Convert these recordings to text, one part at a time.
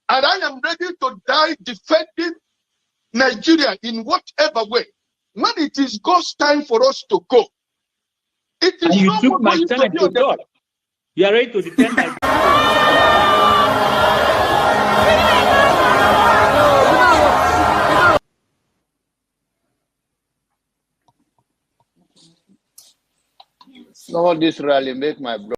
And I am ready to die defending Nigeria in whatever way. When it is God's time for us to go, it is you no took more my going time to God. You are ready to defend Nigeria. Some of this rally make my brother.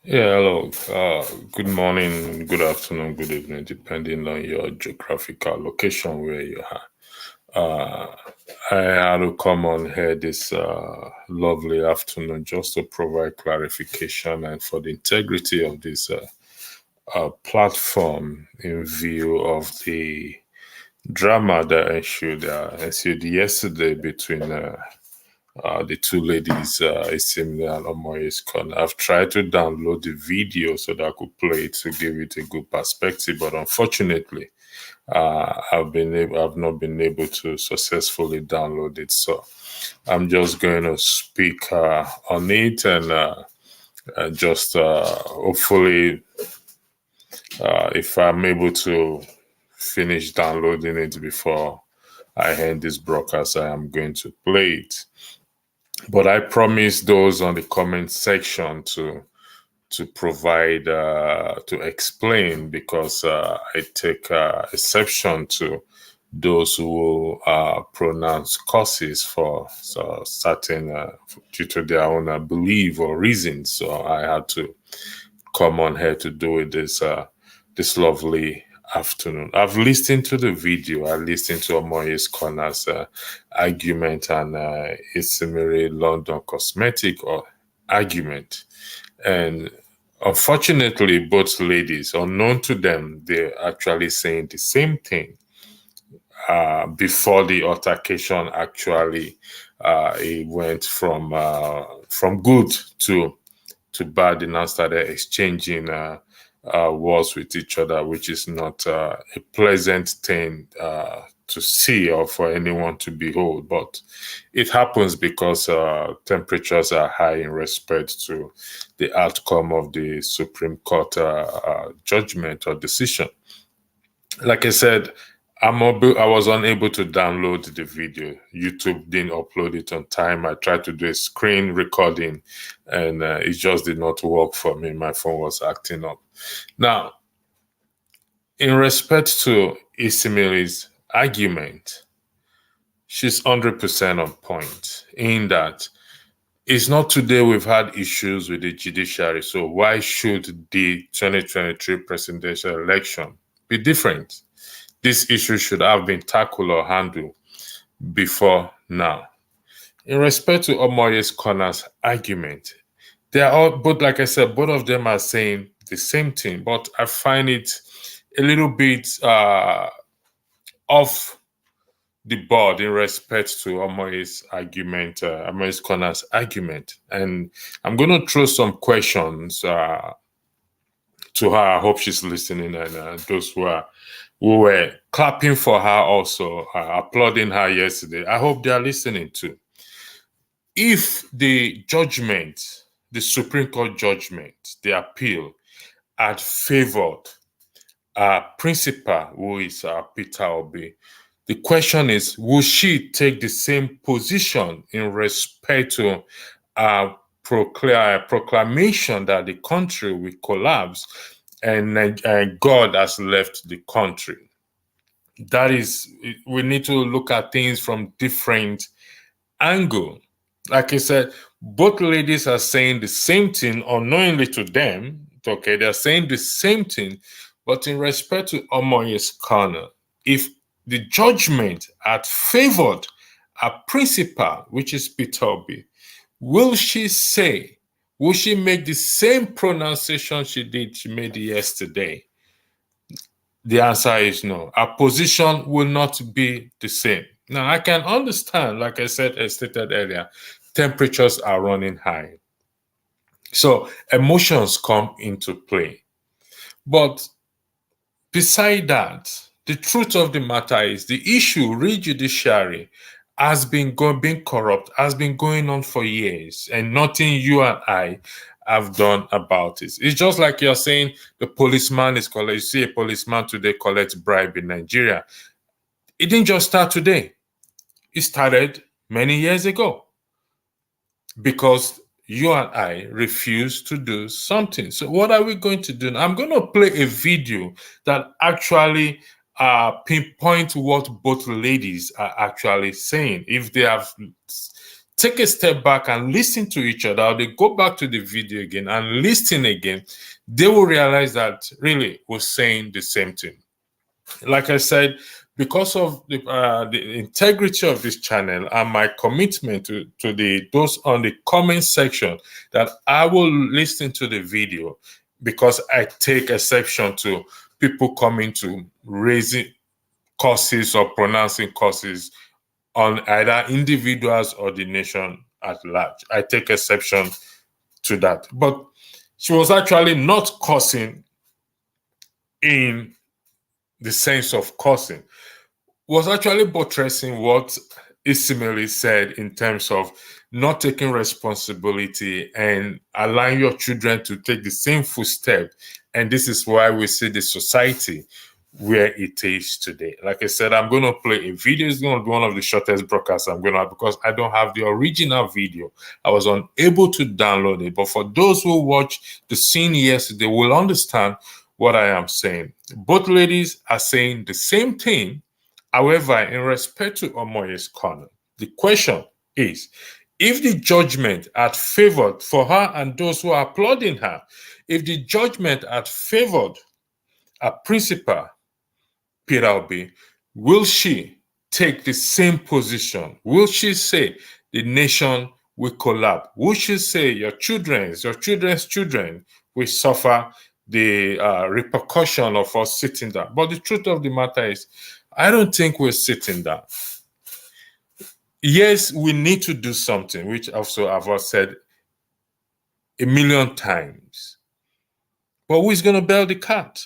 Yeah, hello. Good morning, good afternoon, good evening, depending on your geographical location where you are. I had to come on here this lovely afternoon just to provide clarification and for the integrity of this platform in view of the drama that ensued yesterday between the two ladies, ISMIRI and Omoye's corner. I've tried to download the video so that I could play it to give it a good perspective, but unfortunately, I've not been able to successfully download it. So I'm just going to speak on it and just hopefully, if I'm able to finish downloading it before I end this broadcast, I am going to play it. But I promise those on the comment section to provide to explain, because I take exception to those who pronounce causes for certain due to their own belief or reasons. So I had to come on here to do it this lovely afternoon. I've listened to the video. I listened to Omoye's Corner's argument and ISMIRI London Cosmetic argument. And unfortunately, both ladies, unknown to them, they're actually saying the same thing before the altercation actually it went from good to bad. They now started exchanging wars with each other, which is not a pleasant thing to see or for anyone to behold. But it happens because temperatures are high in respect to the outcome of the Supreme Court judgment or decision. Like I said, I was unable to download the video. YouTube didn't upload it on time. I tried to do a screen recording and it just did not work for me. My phone was acting up. Now, in respect to ISMIRI's argument, she's 100% on point in that it's not today we've had issues with the judiciary. So why should the 2023 presidential election be different? This issue should have been tackled or handled before now. In respect to Omoye's Corner's argument, they are all, but like I said, both of them are saying the same thing, but I find it a little bit off the board in respect to Omoye's argument, Omoye's Corner's argument. And I'm going to throw some questions to her. I hope she's listening, and those who were clapping for her also, applauding her yesterday, I hope they are listening too. If the judgment, the Supreme Court judgment, the appeal, had favored principal, who is Peter Obi. The question is, will she take the same position in respect to proclamation that the country will collapse and God has left the country? That is, we need to look at things from different angle. Like I said, both ladies are saying the same thing unknowingly to them. Okay, they're saying the same thing, but in respect to Omoye's corner, if the judgment had favored a principal, which is Peter Obi, will she make the same pronunciation she made yesterday? The answer is no. Our position will not be the same. Now, I can understand, like I stated earlier, temperatures are running high. So emotions come into play. But beside that, the truth of the matter is the issue re-judiciary has been being corrupt, has been going on for years, and nothing you and I have done about it. It's just like you're saying the policeman is collect. You see a policeman today collect bribe in Nigeria. It didn't just start today. It started many years ago because you and I refused to do something. So what are we going to do? I'm going to play a video that actually pinpoint what both ladies are actually saying. If they have take a step back and listen to each other, or they go back to the video again and listen again, they will realize that really we're saying the same thing. Like I said, because of the integrity of this channel and my commitment to those on the comment section, that I will listen to the video, because I take exception to people coming to raising curses or pronouncing curses on either individuals or the nation at large. I take exception to that. But she was actually not cursing in the sense of cursing, was actually buttressing what ISMIRI said in terms of not taking responsibility and allowing your children to take the same footstep. And this is why we see the society where it is today. Like I said, I'm going to play a video. It's going to be one of the shortest broadcasts I'm going to have, because I don't have the original video. I was unable to download it. But for those who watched the scene yesterday will understand what I am saying. Both ladies are saying the same thing. However, in respect to Omoye's corner, the question is, if the judgment had favored for her and those who are applauding her, if the judgment had favored a principal, Peter Obi, will she take the same position? Will she say the nation will collapse? Will she say your children's children will suffer the repercussion of us sitting down? But the truth of the matter is, I don't think we're sitting down. Yes, we need to do something, which also I've said a million times. But who is going to bail the cat?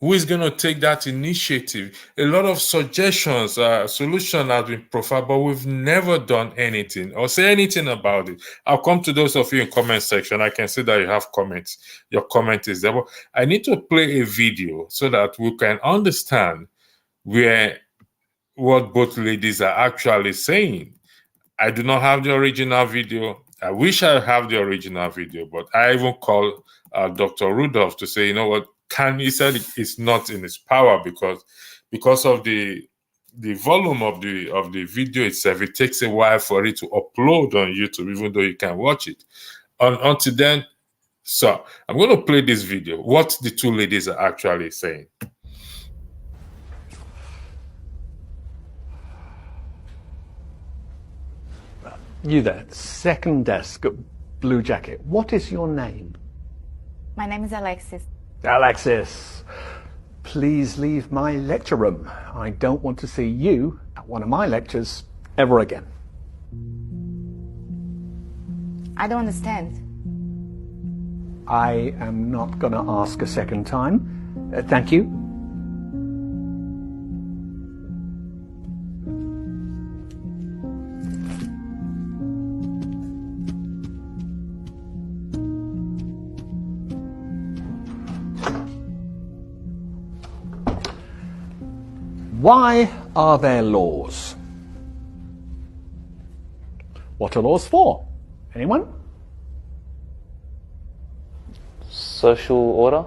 Who is going to take that initiative? A lot of suggestions, solutions have been proffered, but we've never done anything or say anything about it. I'll come to those of you in comment section. I can see that you have comments. Your comment is there. But I need to play a video so that we can understand what both ladies are actually saying. I do not have the original video. I wish I have the original video, but I even called Dr. Rudolph to say, you know what, he said it's not in his power because of the volume of the video itself. It takes a while for it to upload on YouTube, even though you can watch it. Until then, so I'm going to play this video, what the two ladies are actually saying. You there, second desk, blue jacket. What is your name? My name is Alexis. Alexis, please leave my lecture room. I don't want to see you at one of my lectures ever again. I don't understand. I am not going to ask a second time. Thank you. Why are there laws? What are laws for? Anyone? Social order?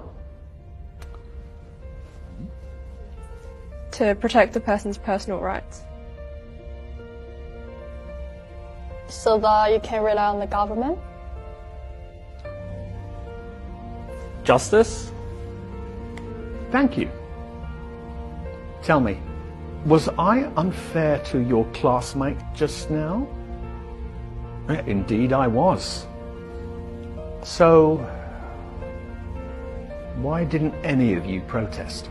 To protect the person's personal rights. So that you can rely on the government? Justice? Thank you. Tell me, was I unfair to your classmate just now? Indeed I was. So, why didn't any of you protest?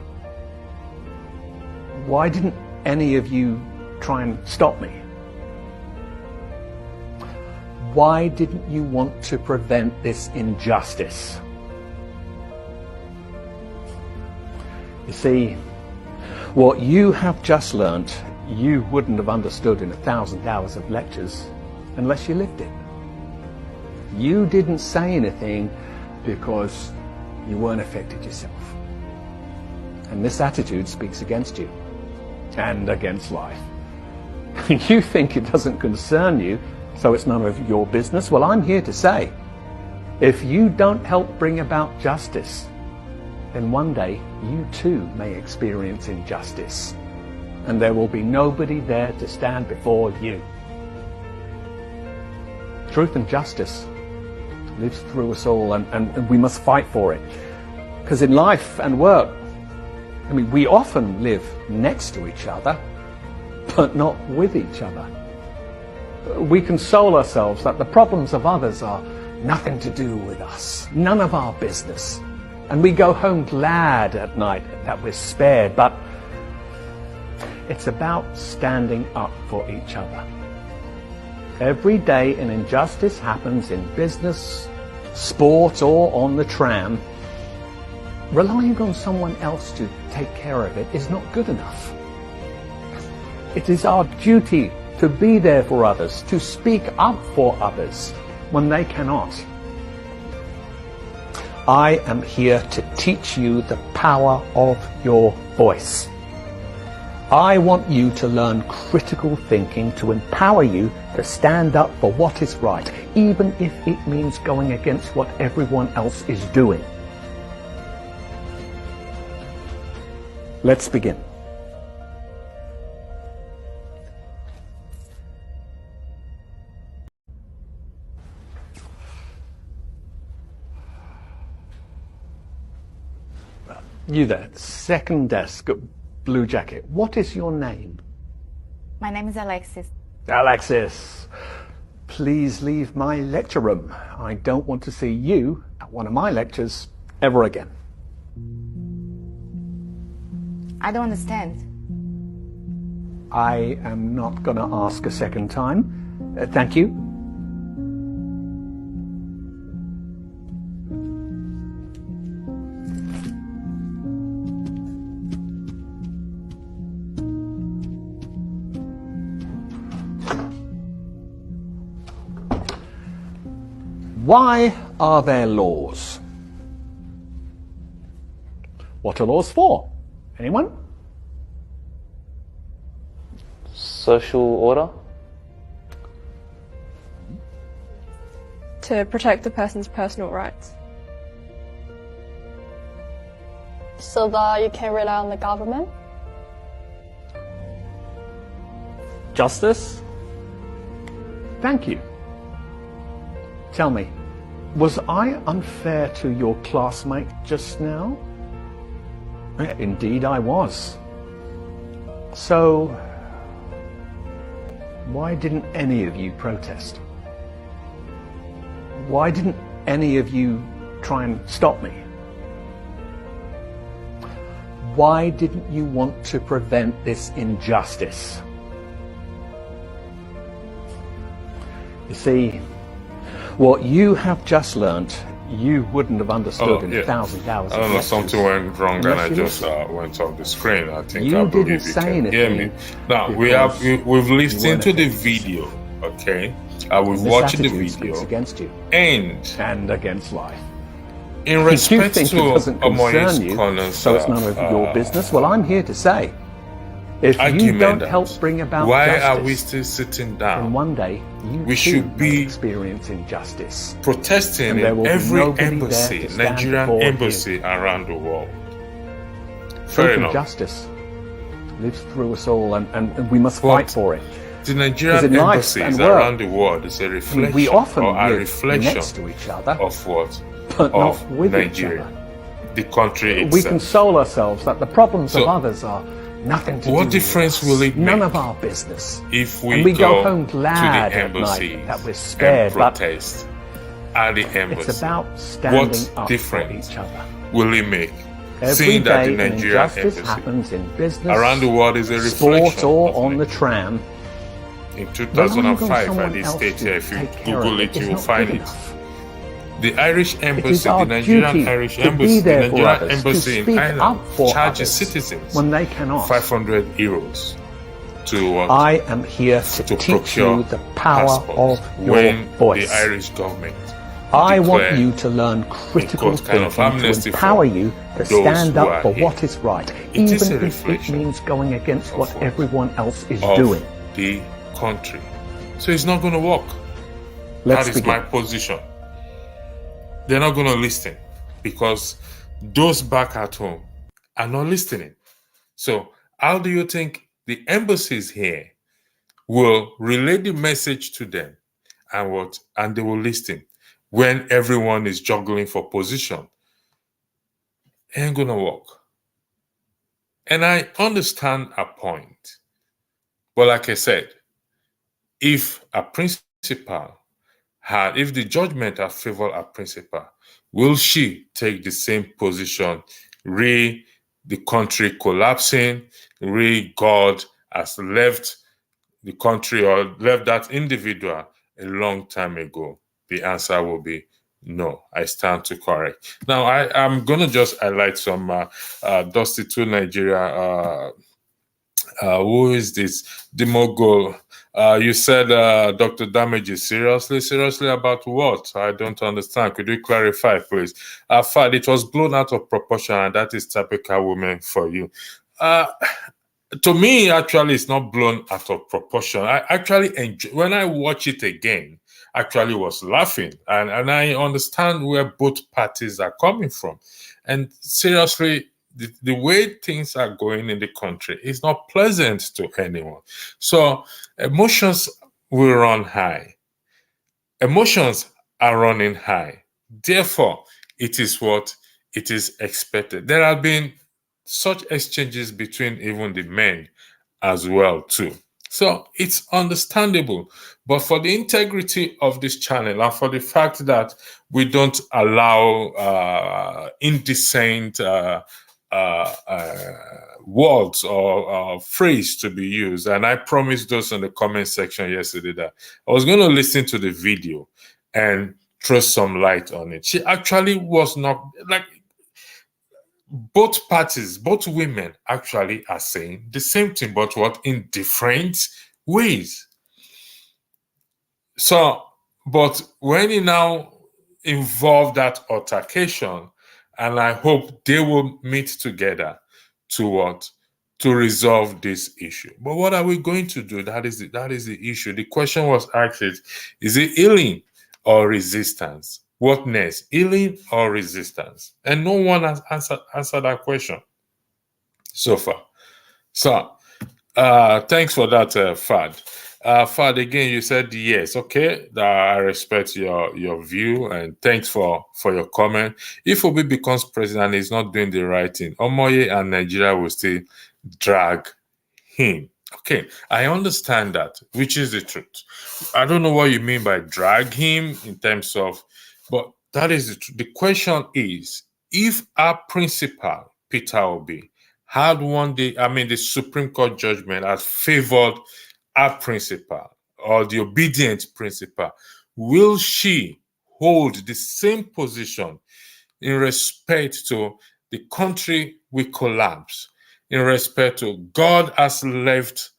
Why didn't any of you try and stop me? Why didn't you want to prevent this injustice? You see, what you have just learnt, you wouldn't have understood in 1,000 hours of lectures unless you lived it. You didn't say anything because you weren't affected yourself. And this attitude speaks against you and against life. You think it doesn't concern you, so it's none of your business. Well, I'm here to say, if you don't help bring about justice, then one day you too may experience injustice, and there will be nobody there to stand before you. Truth and justice lives through us all, and we must fight for it. Because in life and work, I mean, we often live next to each other, but not with each other. We console ourselves that the problems of others are nothing to do with us, none of our business. And we go home glad at night that we're spared, but it's about standing up for each other. Every day an injustice happens in business, sport, or on the tram. Relying on someone else to take care of it is not good enough. It is our duty to be there for others, to speak up for others when they cannot. I am here to teach you the power of your voice. I want you to learn critical thinking to empower you to stand up for what is right, even if it means going against what everyone else is doing. Let's begin. You there, second desk, blue jacket. What is your name? My name is Alexis. Alexis, please leave my lecture room. I don't want to see you at one of my lectures ever again. I don't understand. I am not going to ask a second time. Thank you. Why are there laws? What are laws for? Anyone? Social order? To protect the person's personal rights. So that you can rely on the government? Justice? Thank you. Tell me, was I unfair to your classmate just now? Indeed I was. So, why didn't any of you protest? Why didn't any of you try and stop me? Why didn't you want to prevent this injustice? You see, what you have just learnt, you wouldn't have understood in 1,000 hours. I don't know, something went wrong and I just went off the screen. I think I believe you can hear me. Now, we've listened to the video, okay? We've watched the video against you and against life. In respect to Omoye's corners, so it's none of your business. Well, I'm here to say, If you argument don't that help bring about why justice, are we still sitting then down? one day you We too should may be experience injustice. protesting And there in will be every nobody there embassy, to stand Nigerian before you. embassy around the world. Fair Social enough. justice lives through us all, and we must But fight for it. the 'Cause Nigerian in life embassies and work, around the world is a I mean, reflection we often or a live reflection next to each other, of what? but Of not with Nigeria, each other. the country We itself. console ourselves that the problems So, of others are nothing to do what with difference us. will it None make of our business. if we, And we go home to glad the at night embassies that we're and spared, but protest at the embassy? it's about standing What up difference for each other. will it make? Every Seeing that the day an Nigerian injustice embassy happens in business, around the world is a sport, reflection or of on the Nigeria. tram. In Relying on 2005, at someone this else state to here, if you take care Google of it, is you will not find good it. enough. The Irish It is embassy, our the Nigerian duty Irish to be embassy, the there for Nigerian others, to embassy in speak Ireland up for charges others citizens when they cannot. 500 euros to what? I am here to teach procure you the power passports of your when voice. the Irish government I want declare you to learn critical quote, kind of thinking to amnesty empower for you to those stand who up are for here. what is right, It is even a if it reflection means going against of what what? everyone else is of doing. the country. So it's not going to work. Let's That is begin. my position. They're not going to listen because those back at home are not listening. So how do you think the embassies here will relay the message to them and they will listen when everyone is juggling for position? Ain't gonna work. And I understand a point. But like I said, if a principal if the judgment had favored a principal, will she take the same position, the country collapsing, God has left the country or left that individual a long time ago? The answer will be no. I stand to correct. Now, I'm going to just highlight some Dusty to Nigeria. Who is this? The mogul. You said Dr. Damages. Seriously about what? I don't understand. Could you clarify, please? Fad, it was blown out of proportion, and that is typical women for you. To me, actually, it's not blown out of proportion. I actually enjoy when I watch it again. Actually, was laughing, and I understand where both parties are coming from. And seriously, the way things are going in the country is not pleasant to anyone. So emotions will run high. Emotions are running high. Therefore, it is what it is expected. There have been such exchanges between even the men as well too. So it's understandable. But for the integrity of this channel and for the fact that we don't allow indecent words or phrase to be used, and I promised those in the comment section yesterday that I was going to listen to the video and throw some light on it. She actually was not like both parties, both women actually are saying the same thing, but what in different ways. So, but when you now involve that altercation, and I hope they will meet together to what? To resolve this issue. But what are we going to do? That is the issue. The question was asked: is it healing or resistance? What next? Healing or resistance? And no one has answered that question so far. So thanks for that, Fad. Fad, again, you said yes. Okay, I respect your view, and thanks for your comment. If Obi becomes president and he's not doing the right thing, Omoye and Nigeria will still drag him. Okay, I understand that, which is the truth. I don't know what you mean by drag him in terms of, but that is the truth. The question is, if our principal, Peter Obi, had one day, the Supreme Court judgment has favored our principal or the obedient principal, will she hold the same position in respect to the country we collapse, in respect to God has left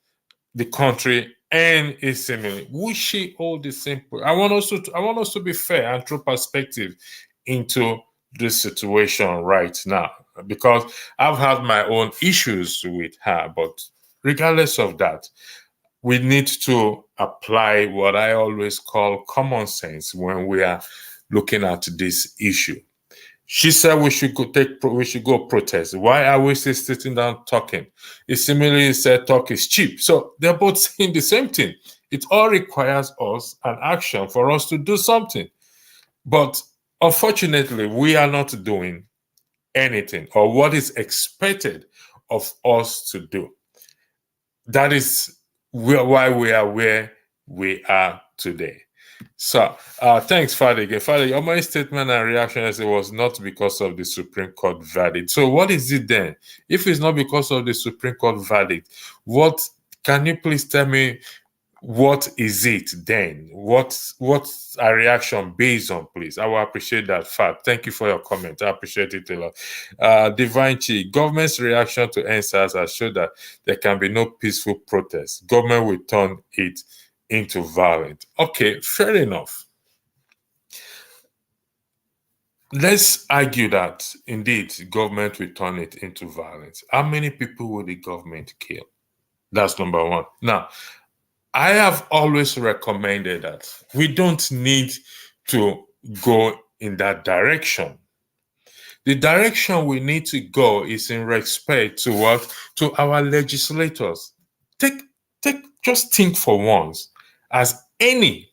the country and ISMIRI? Will she hold the same? I want us to be fair and throw perspective into this situation right now, because I've had my own issues with her, but regardless of that, we need to apply what I always call common sense when we are looking at this issue. She said we should go protest. Why are we still sitting down talking? ISMIRI said talk is cheap. So they're both saying the same thing. It all requires us an action for us to do something. But unfortunately, we are not doing anything or what is expected of us to do. That is why we are where we are today. So, thanks, Father. Again, Father, Omoye's statement and reaction as it was not because of the Supreme Court verdict. So, what is it then? If it's not because of the Supreme Court verdict, what can you please tell me? What is it then? What's a reaction based on, please? I will appreciate that fact. Thank you for your comment. I appreciate it a lot. Divine Chi, government's reaction to NSAS has showed that there can be no peaceful protest. Government will turn it into violence. Okay, fair enough. Let's argue that indeed government will turn it into violence. How many people will the government kill? That's number one. Now, I have always recommended that we don't need to go in that direction. The direction we need to go is in respect to what? To our legislators. Just think for once, as any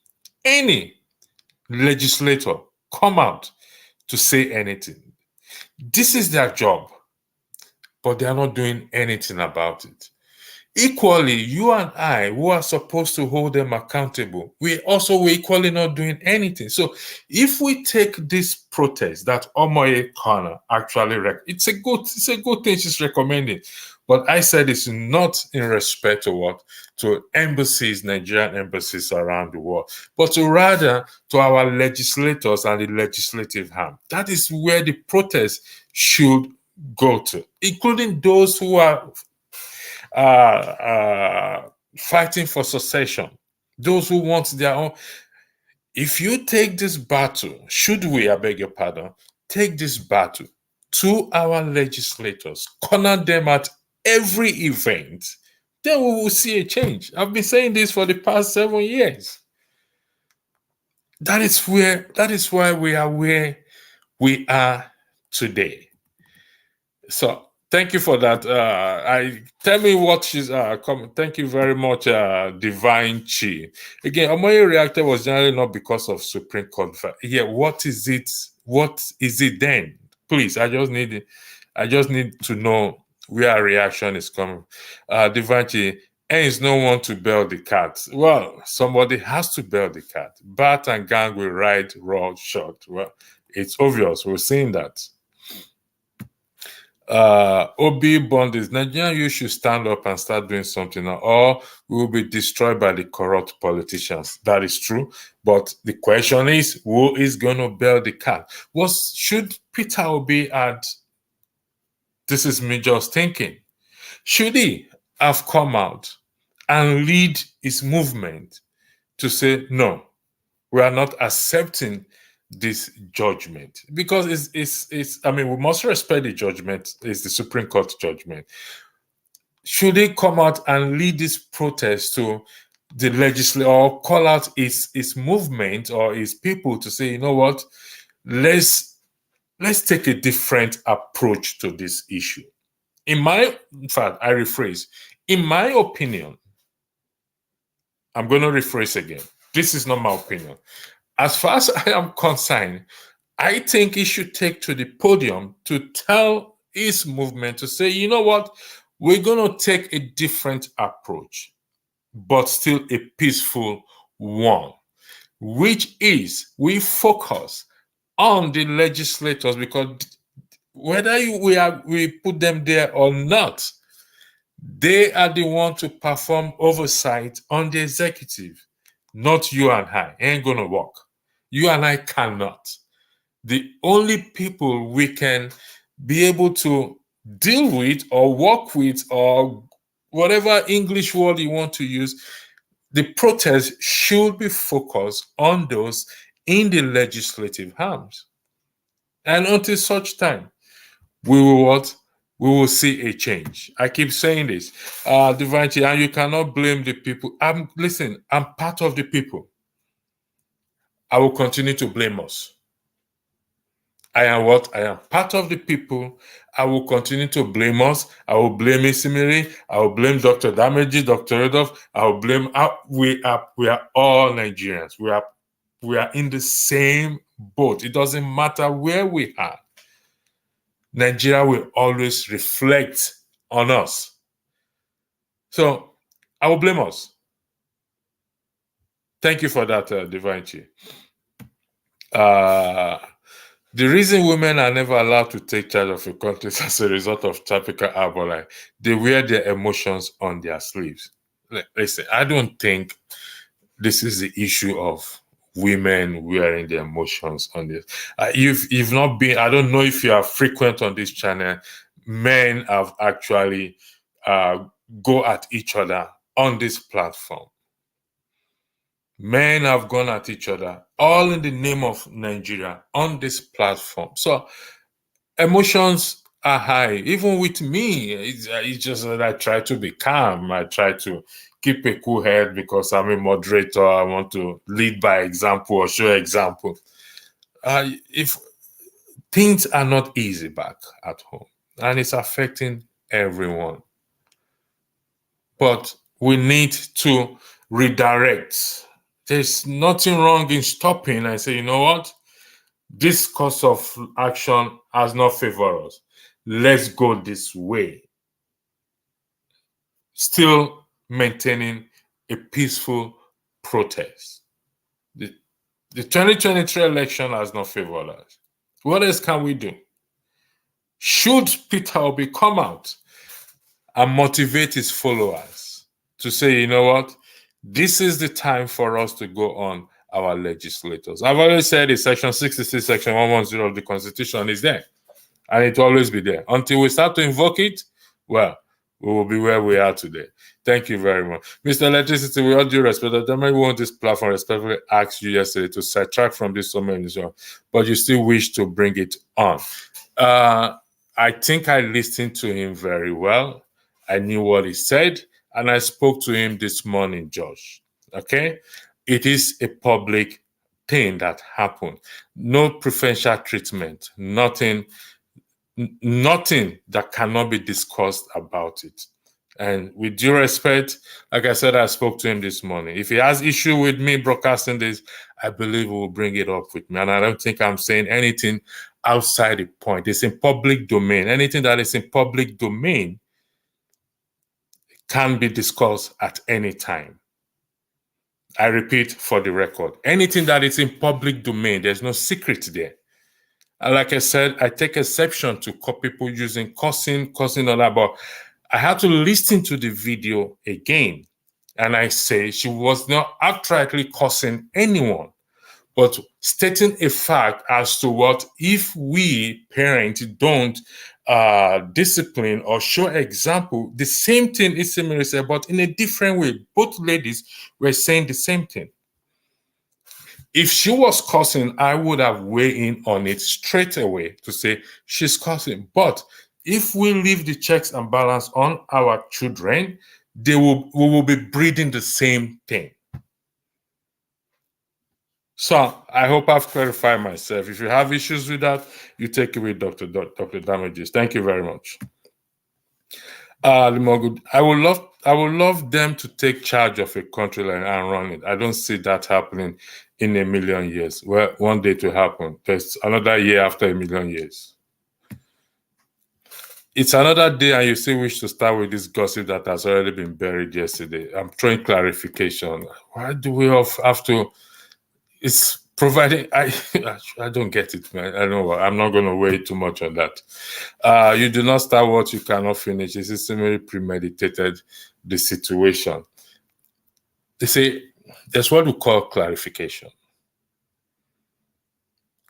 legislator come out to say anything. This is their job, but they are not doing anything about it. Equally, you and I, who are supposed to hold them accountable, we're equally not doing anything. So if we take this protest that Omoye Corner actually, it's a good thing she's recommending. But I said it's not in respect to what? To embassies, Nigerian embassies around the world, but rather to our legislators and the legislative arm. That is where the protest should go to, including those who are fighting for secession, those who want their own. If you take this battle, should we, I beg your pardon, take this battle to our legislators, corner them at every event, then we will see a change. I've been saying this for the past 7 years. That is why we are where we are today. So thank you for that. Tell me what she's thank you very much, Divine Chi. Again, Omoye reacted was generally not because of Supreme Court. Yeah, what is it? What is it then? Please, I just need to know where our reaction is coming. Divine Chi, is no one to bail the cat. Well, somebody has to bail the cat. Bat and gang will ride raw shot. Well, it's obvious. We're seeing that. Obi Bondis, Nigerian youth should stand up and start doing something, or we will be destroyed by the corrupt politicians. That is true, but the question is, who is going to bail the cat? Should Peter Obi add? This is me just thinking. Should he have come out and lead his movement to say, no, we are not accepting this judgment, because it's I mean, we must respect the judgment. It's the Supreme Court judgment. Should he come out and lead this protest to the legislature, or call out his movement or his people to say, you know what, let's take a different approach to this issue? In fact, I rephrase. In my opinion, I'm going to rephrase again. This is not my opinion. As far as I am concerned, I think he should take to the podium to tell his movement to say, you know what, we're going to take a different approach, but still a peaceful one, which is we focus on the legislators, because whether we put them there or not, they are the ones to perform oversight on the executive. Not you and I. It ain't gonna work. You and I cannot. The only people we can be able to deal with or work with, or whatever English word you want to use, the protest should be focused on those in the legislative arms. And until such time, we will we will see a change. I keep saying this, Divanchi, and you cannot blame the people. Listen, I'm part of the people. I will continue to blame us. I am what? I am part of the people. I will continue to blame us. I will blame ISMIRI. I will blame Dr. Dameji, Dr. Redolf. I will blame. We are all Nigerians. We are in the same boat. It doesn't matter where we are. Nigeria will always reflect on us. So I will blame us. Thank you for that, Divanchi. The reason women are never allowed to take charge of a country is as a result of typical Abolition. They wear their emotions on their sleeves. Listen, I don't think this is the issue of women wearing their emotions on this. You've not been, I don't know if you are frequent on this channel. Men have actually go at each other on this platform. Men have gone at each other, all in the name of Nigeria, on this platform. So emotions are high. Even with me, it's just that I try to be calm. I try to keep a cool head because I'm a moderator. I want to lead by example or show example. If things are not easy back at home, and it's affecting everyone, but we need to redirect. There's nothing wrong in stopping and say, you know what? This course of action has not favored us. Let's go this way. Still maintaining a peaceful protest. The 2023 election has not favored us. What else can we do? Should Peter Obi come out and motivate his followers to say, you know what? This is the time for us to go on our legislators. I've always said it, Section 66, Section 110 of the Constitution is there. And it will always be there. Until we start to invoke it, well, we will be where we are today. Thank you very much. Mr. Electricity, with all due respect, the gentleman who on this platform respectfully asked you yesterday to sidetrack from this summary, but you still wish to bring it on. I think I listened to him very well. I knew what he said. And I spoke to him this morning, Josh. Okay? It is a public thing that happened. No preferential treatment. Nothing that cannot be discussed about it. And with due respect, like I said, I spoke to him this morning. If he has issue with me broadcasting this, I believe he will bring it up with me. And I don't think I'm saying anything outside the point. It's in public domain. Anything that is in public domain can be discussed at any time. I repeat for the record, anything that is in public domain, there's no secret there. And like I said, I take exception to people using cursing all that, but I had to listen to the video again. And I say she was not outrightly cursing anyone, but stating a fact as to what if we parents don't discipline or show example, the same thing ISMIRI said, but in a different way. Both ladies were saying the same thing. If she was cursing, I would have weighed in on it straight away to say she's cursing. But if we leave the checks and balance on our children, we will be breeding the same thing. So I hope I've clarified myself. If you have issues with that, you take it with Dr. Damages. Thank you very much. I would love them to take charge of a country and run it. I don't see that happening in a million years. Well, one day to happen. There's another year after a million years. It's another day and you still wish to start with this gossip that has already been buried yesterday. I'm throwing clarification. Why do we have to... It's providing... I don't get it, man. I know. I'm not going to weigh too much on that. You do not start what you cannot finish. It's simply premeditated the situation. They say there's what we call clarification.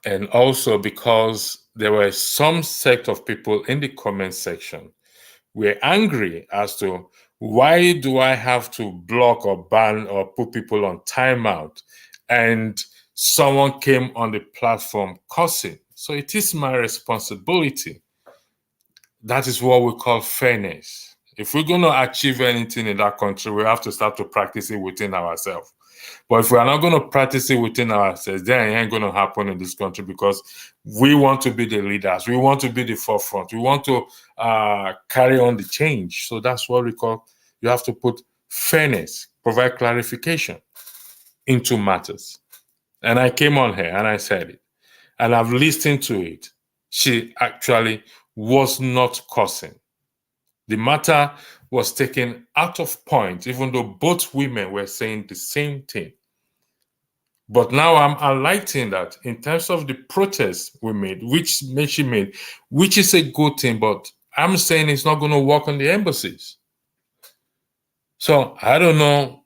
And also because there were some sect of people in the comment section were angry as to why do I have to block or ban or put people on timeout? And someone came on the platform cursing. So it is my responsibility That is what we call fairness. If we're going to achieve anything in that country, we have to start to practice it within ourselves. But if we are not going to practice it within ourselves, then it ain't going to happen in this country, because we want to be the leaders. We want to be the forefront. We want to carry on the change. So that's what we call, you have to put fairness, provide clarification into matters. And I came on here and I said it. And I've listened to it. She actually was not cursing. The matter was taken out of point, even though both women were saying the same thing. But now I'm highlighting that in terms of the protest we made, which she made, which is a good thing, but I'm saying it's not going to work on the embassies. So I don't know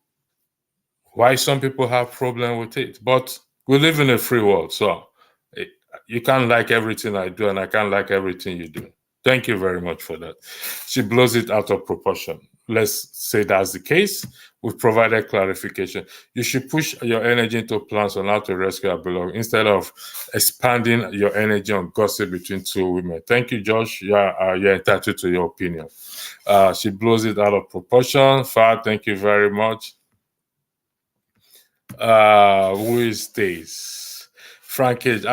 why some people have problem with it, but we live in a free world. So you can't like everything I do, and I can't like everything you do. Thank you very much for that. She blows it out of proportion. Let's say that's the case. We've provided clarification. You should push your energy into plans on how to rescue our beloved instead of expanding your energy on gossip between two women. Thank you, Josh. You're entitled to your opinion. She blows it out of proportion. Far, thank you very much. Who is this? Frank H.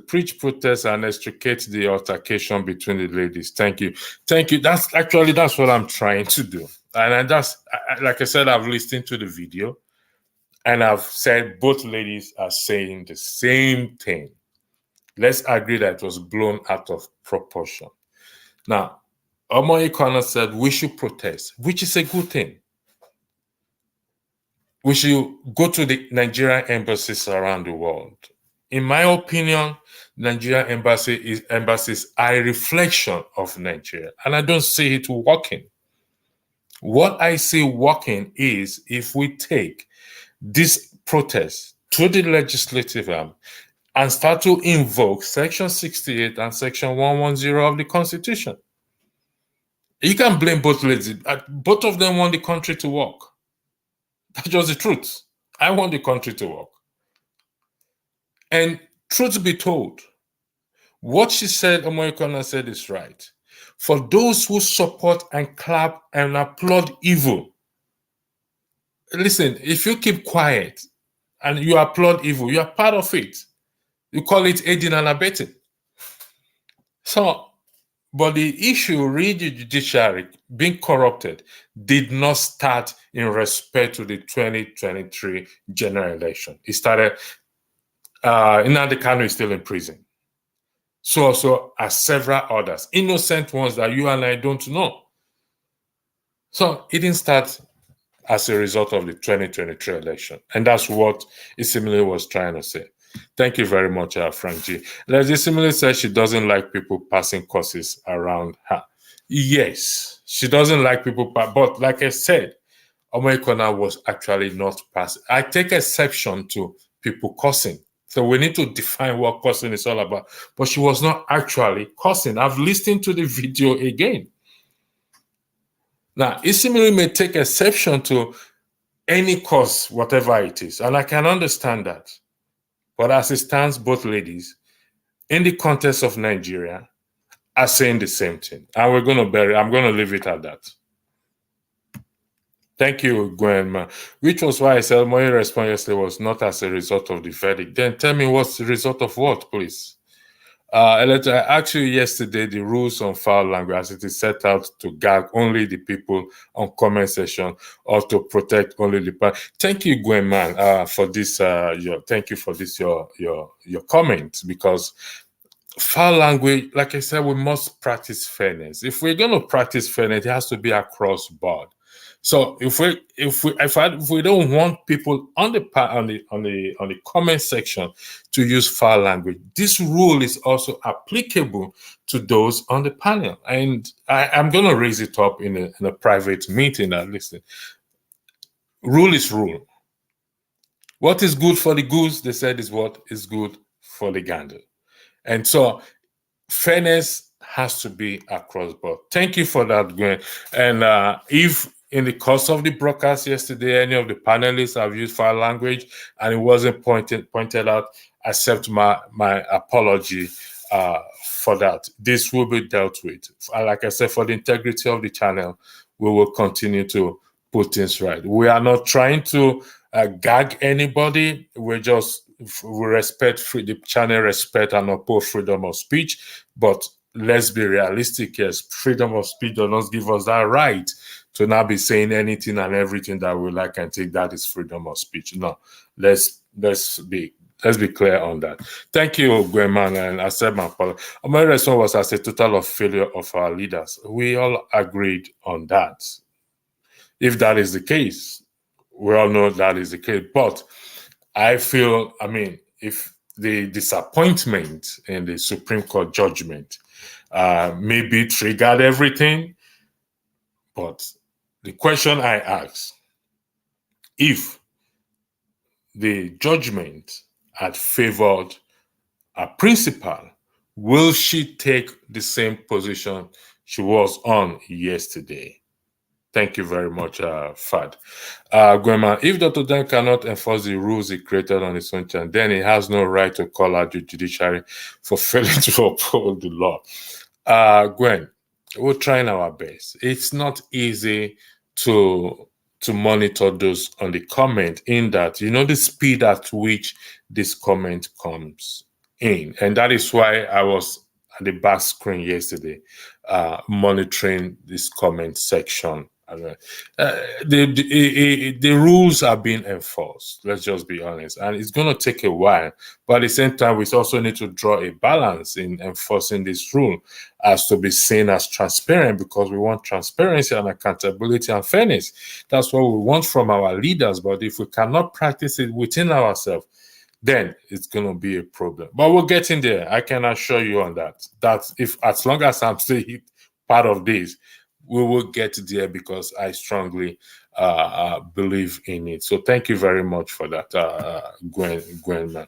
Preach protest and extricate the altercation between the ladies. Thank you. Thank you. That's what I'm trying to do. And like I said, I've listened to the video and I've said both ladies are saying the same thing. Let's agree that it was blown out of proportion. Now, Omoye Connor said we should protest, which is a good thing. We should go to the Nigerian embassies around the world. In my opinion, Nigerian embassies are a reflection of Nigeria, and I don't see it working. What I see working is if we take this protest to the legislative arm and start to invoke Section 68 and Section 110 of the Constitution. You can blame both ladies. Both of them want the country to work. That's just the truth. I want the country to work. And truth be told, what she said, Omoye Connor said, is right. For those who support and clap and applaud evil, listen, if you keep quiet and you applaud evil, you are part of it. You call it aiding and abetting. So, but the issue, read the judiciary being corrupted, did not start in respect to the 2023 general election. It started, Nnamdi Kanu is still in prison. So also are several others, innocent ones that you and I don't know. So it didn't start as a result of the 2023 election. And that's what ISMIRI was trying to say. Thank you very much, Frank G. ISMIRI says she doesn't like people passing courses around her. Yes, she doesn't like people, but like I said, Omoye Connor was actually not passing. I take exception to people cursing. So we need to define what cursing is all about. But she was not actually cursing. I've listened to the video again. Now, ISMIRI may take exception to any curse, whatever it is, and I can understand that. But as it stands, both ladies, in the context of Nigeria, are saying the same thing. And we're going to I'm going to leave it at that. Thank you, Gwen. Which was why I said my response yesterday was not as a result of the verdict. Then tell me what's the result of what, please? I asked you yesterday the rules on foul language as it is set out to gag only the people on comment section or to protect only the part. Thank you, Gwen, man, for this. Thank you for this your comment, because foul language, like I said, we must practice fairness. If we're going to practice fairness, it has to be across board. So if we don't want people on the comment section to use foul language, this rule is also applicable to those on the panel. And I'm going to raise it up in a private meeting. That listen, rule is rule. What is good for the goose, they said, is what is good for the gander. And so fairness has to be across board. Thank you for that, Gwen. And if in the course of the broadcast yesterday, any of the panelists have used foul language and it wasn't pointed out, accept my apology. for that. This will be dealt with. Like I said, for the integrity of the channel, we will continue to put things right. We are not trying to gag anybody. We respect the channel, respect and oppose freedom of speech. But let's be realistic. Yes, freedom of speech does not give us that right to now be saying anything and everything that we like and think that is freedom of speech. No, let's be clear on that. Thank you, Gweman, and I said my apology. My response was as a total of failure of our leaders. We all agreed on that. If that is the case, we all know that is the case. But I feel, if the disappointment in the Supreme Court judgment maybe triggered everything, but the question I ask, if the judgment had favored a principal, will she take the same position she was on yesterday? Thank you very much, Fad. Gwema, if Dr. Dan cannot enforce the rules he created on his own channel, then he has no right to call out the judiciary for failing to uphold the law. Gwen, we're trying our best. It's not easy to monitor those on the comment, in that, the speed at which this comment comes in. And that is why I was at the back screen yesterday monitoring this comment section. The rules are being enforced, let's just be honest, and it's going to take a while, but at the same time we also need to draw a balance in enforcing this rule as to be seen as transparent, because we want transparency and accountability and fairness. That's what we want from our leaders. But if we cannot practice it within ourselves, then it's going to be a problem. But we're getting there, I can assure you on that. That's if, as long as I'm still part of this, we will get there, because I strongly believe in it. So thank you very much for that, Gwen, man.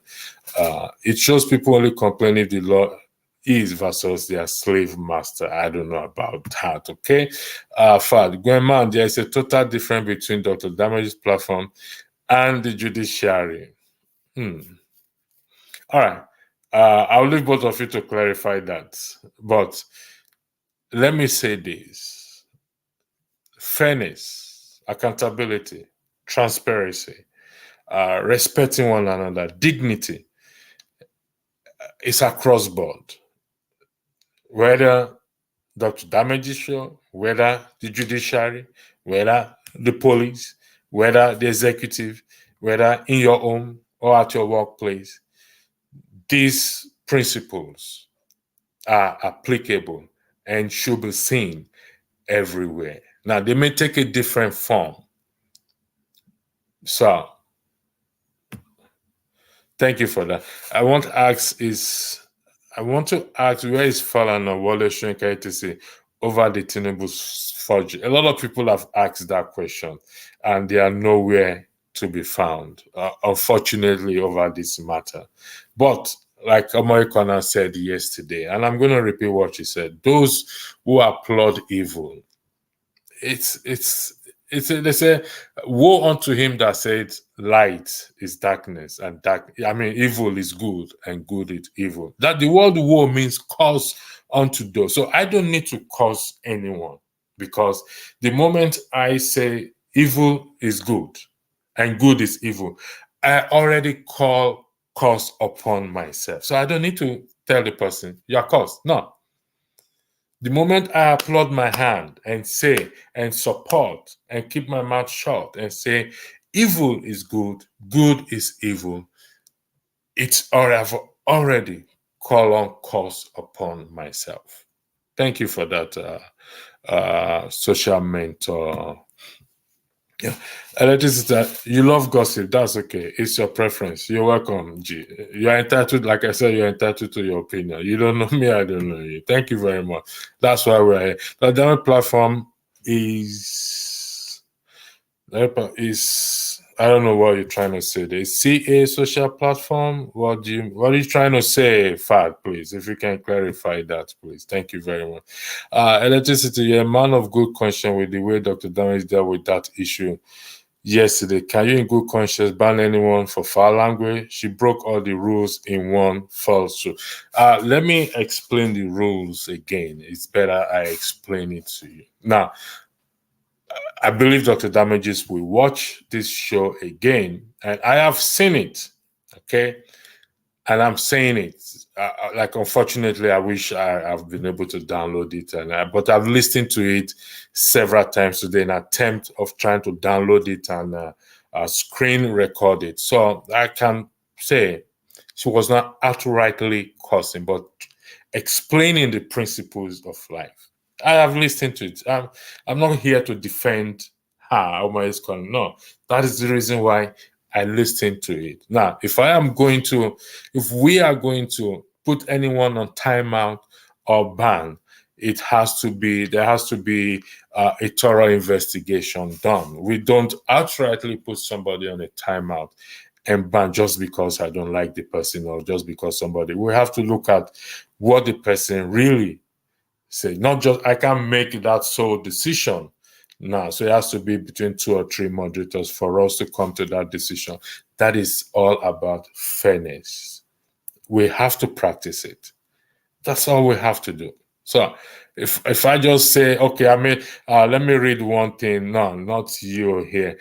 It shows people only complain if the law is versus their slave master. I don't know about that, okay? Fad, Gwen, man, there's a total difference between Dr. Damage's platform and the judiciary. All right. I'll leave both of you to clarify that. But let me say this. Fairness, accountability, transparency, respecting one another, dignity is across board. Whether Dr. Damage is show, whether the judiciary, whether the police, whether the executive, whether in your home or at your workplace, these principles are applicable and should be seen everywhere. Now, they may take a different form. So, thank you for that. I want to ask where is Falana Wale Shoyinka etc. over the Tinubu's forgery? A lot of people have asked that question, and they are nowhere to be found, unfortunately, over this matter. But like Omoye said yesterday, and I'm going to repeat what she said, those who applaud evil, they say, woe unto him that said light is darkness and evil is good and good is evil. That the word woe means cause unto those. So I don't need to cause anyone, because the moment I say evil is good and good is evil, I already call curse upon myself. So I don't need to tell the person, you're cursed. No. The moment I applaud my hand and say and support and keep my mouth shut and say evil is good, good is evil, it's already call on curse upon myself. Thank you for that, social mentor. Yeah, you love gossip. That's okay. It's your preference. You're welcome, G. You're entitled, like I said, you're entitled to your opinion. You don't know me, I don't know you. Thank you very much. That's why we're here. The demo platform is I don't know what you're trying to say. The CA social platform. What are you trying to say, Fad, please? If you can clarify that, please. Thank you very much. Electricity, you're a man of good conscience with the way Dr. Damage dealt with that issue yesterday. Can you in good conscience ban anyone for foul language? She broke all the rules in one fell swoop. Let me explain the rules again. It's better I explain it to you. Now, I believe Dr. Damages will watch this show again, and I have seen it, okay? And I'm saying it. Like, unfortunately, I wish I've been able to download it, but I've listened to it several times today in an attempt of trying to download it and screen record it. So I can say she was not outrightly cursing, but explaining the principles of life. I have listened to it. I'm not here to defend her, Omoye's calling. No, that is the reason why I listened to it. Now, if we are going to put anyone on timeout or ban, there has to be a thorough investigation done. We don't outrightly put somebody on a timeout and ban just because I don't like the person or just because we have to look at what the person really said. Not just, I can't make that sole decision. No, so it has to be between 2 or 3 moderators for us to come to that decision. That is all about fairness. We have to practice it. That's all we have to do. So if I just say, okay, let me read one thing. No, not you here.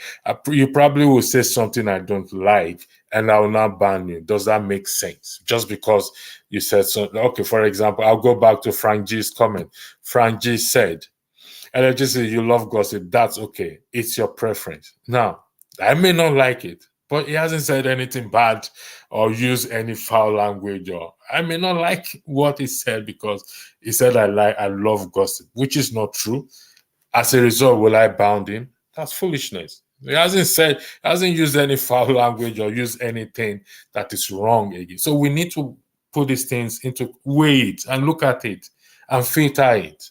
You probably will say something I don't like, and I will not ban you. Does that make sense? Just because you said something. Okay, for example, I'll go back to Frank G's comment. Frank G said, and just say you love gossip, that's okay. It's your preference. Now, I may not like it, but he hasn't said anything bad or used any foul language, or I may not like what he said because he said I love gossip, which is not true. As a result, will I bound him? That's foolishness. He hasn't used any foul language or used anything that is wrong again. So we need to put these things into weight and look at it and filter it.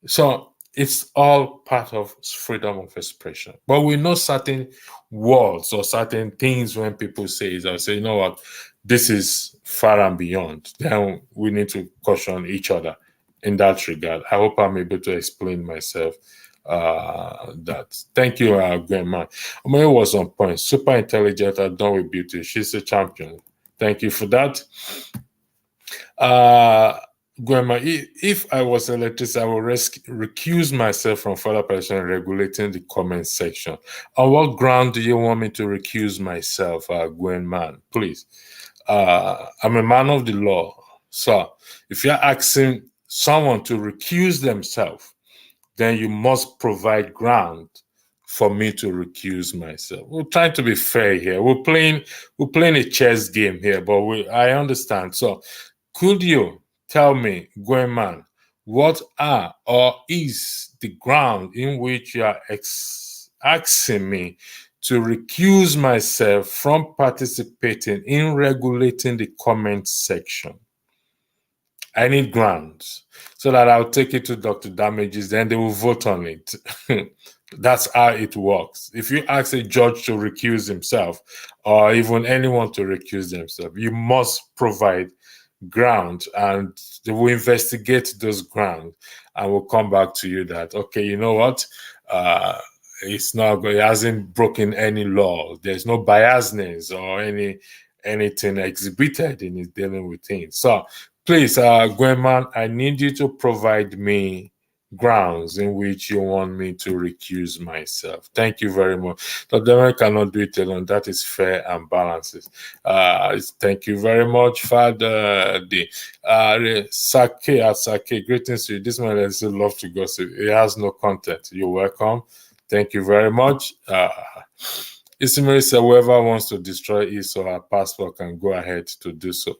So it's all part of freedom of expression. But we know certain words or certain things when people say it, I say, you know what, this is far and beyond. Then we need to caution each other in that regard. I hope I'm able to explain myself that. Thank you, Grandma. Omoye was on point. Super intelligent and done with beauty. She's a champion. Thank you for that. Grandma, if I was elected, I would recuse myself from further person regulating the comment section. On what ground do you want me to recuse myself, Grandma? Please. I'm a man of the law. So if you're asking someone to recuse themselves, then you must provide ground for me to recuse myself. We're trying to be fair here. We're playing a chess game here, but I understand. So could you tell me, Gwenman, what are or is the ground in which you are asking me to recuse myself from participating in regulating the comment section? I need grounds so that I'll take it to Dr. Damages, then they will vote on it. That's how it works. If you ask a judge to recuse himself or even anyone to recuse themselves, you must provide ground, and they will investigate those grounds and will come back to you that, okay, you know what, it hasn't broken any law. There's no biasness or anything exhibited in it dealing with things. So please, Gwenman, I need you to provide me grounds in which you want me to recuse myself. Thank you very much. The Democrat cannot do it alone. That is fair and balanced. Thank you very much, Father D. Sake, greetings to you. This man has love to gossip. It has no content. You're welcome. Thank you very much. ISMIRI said whoever wants to destroy his or her passport can go ahead to do so.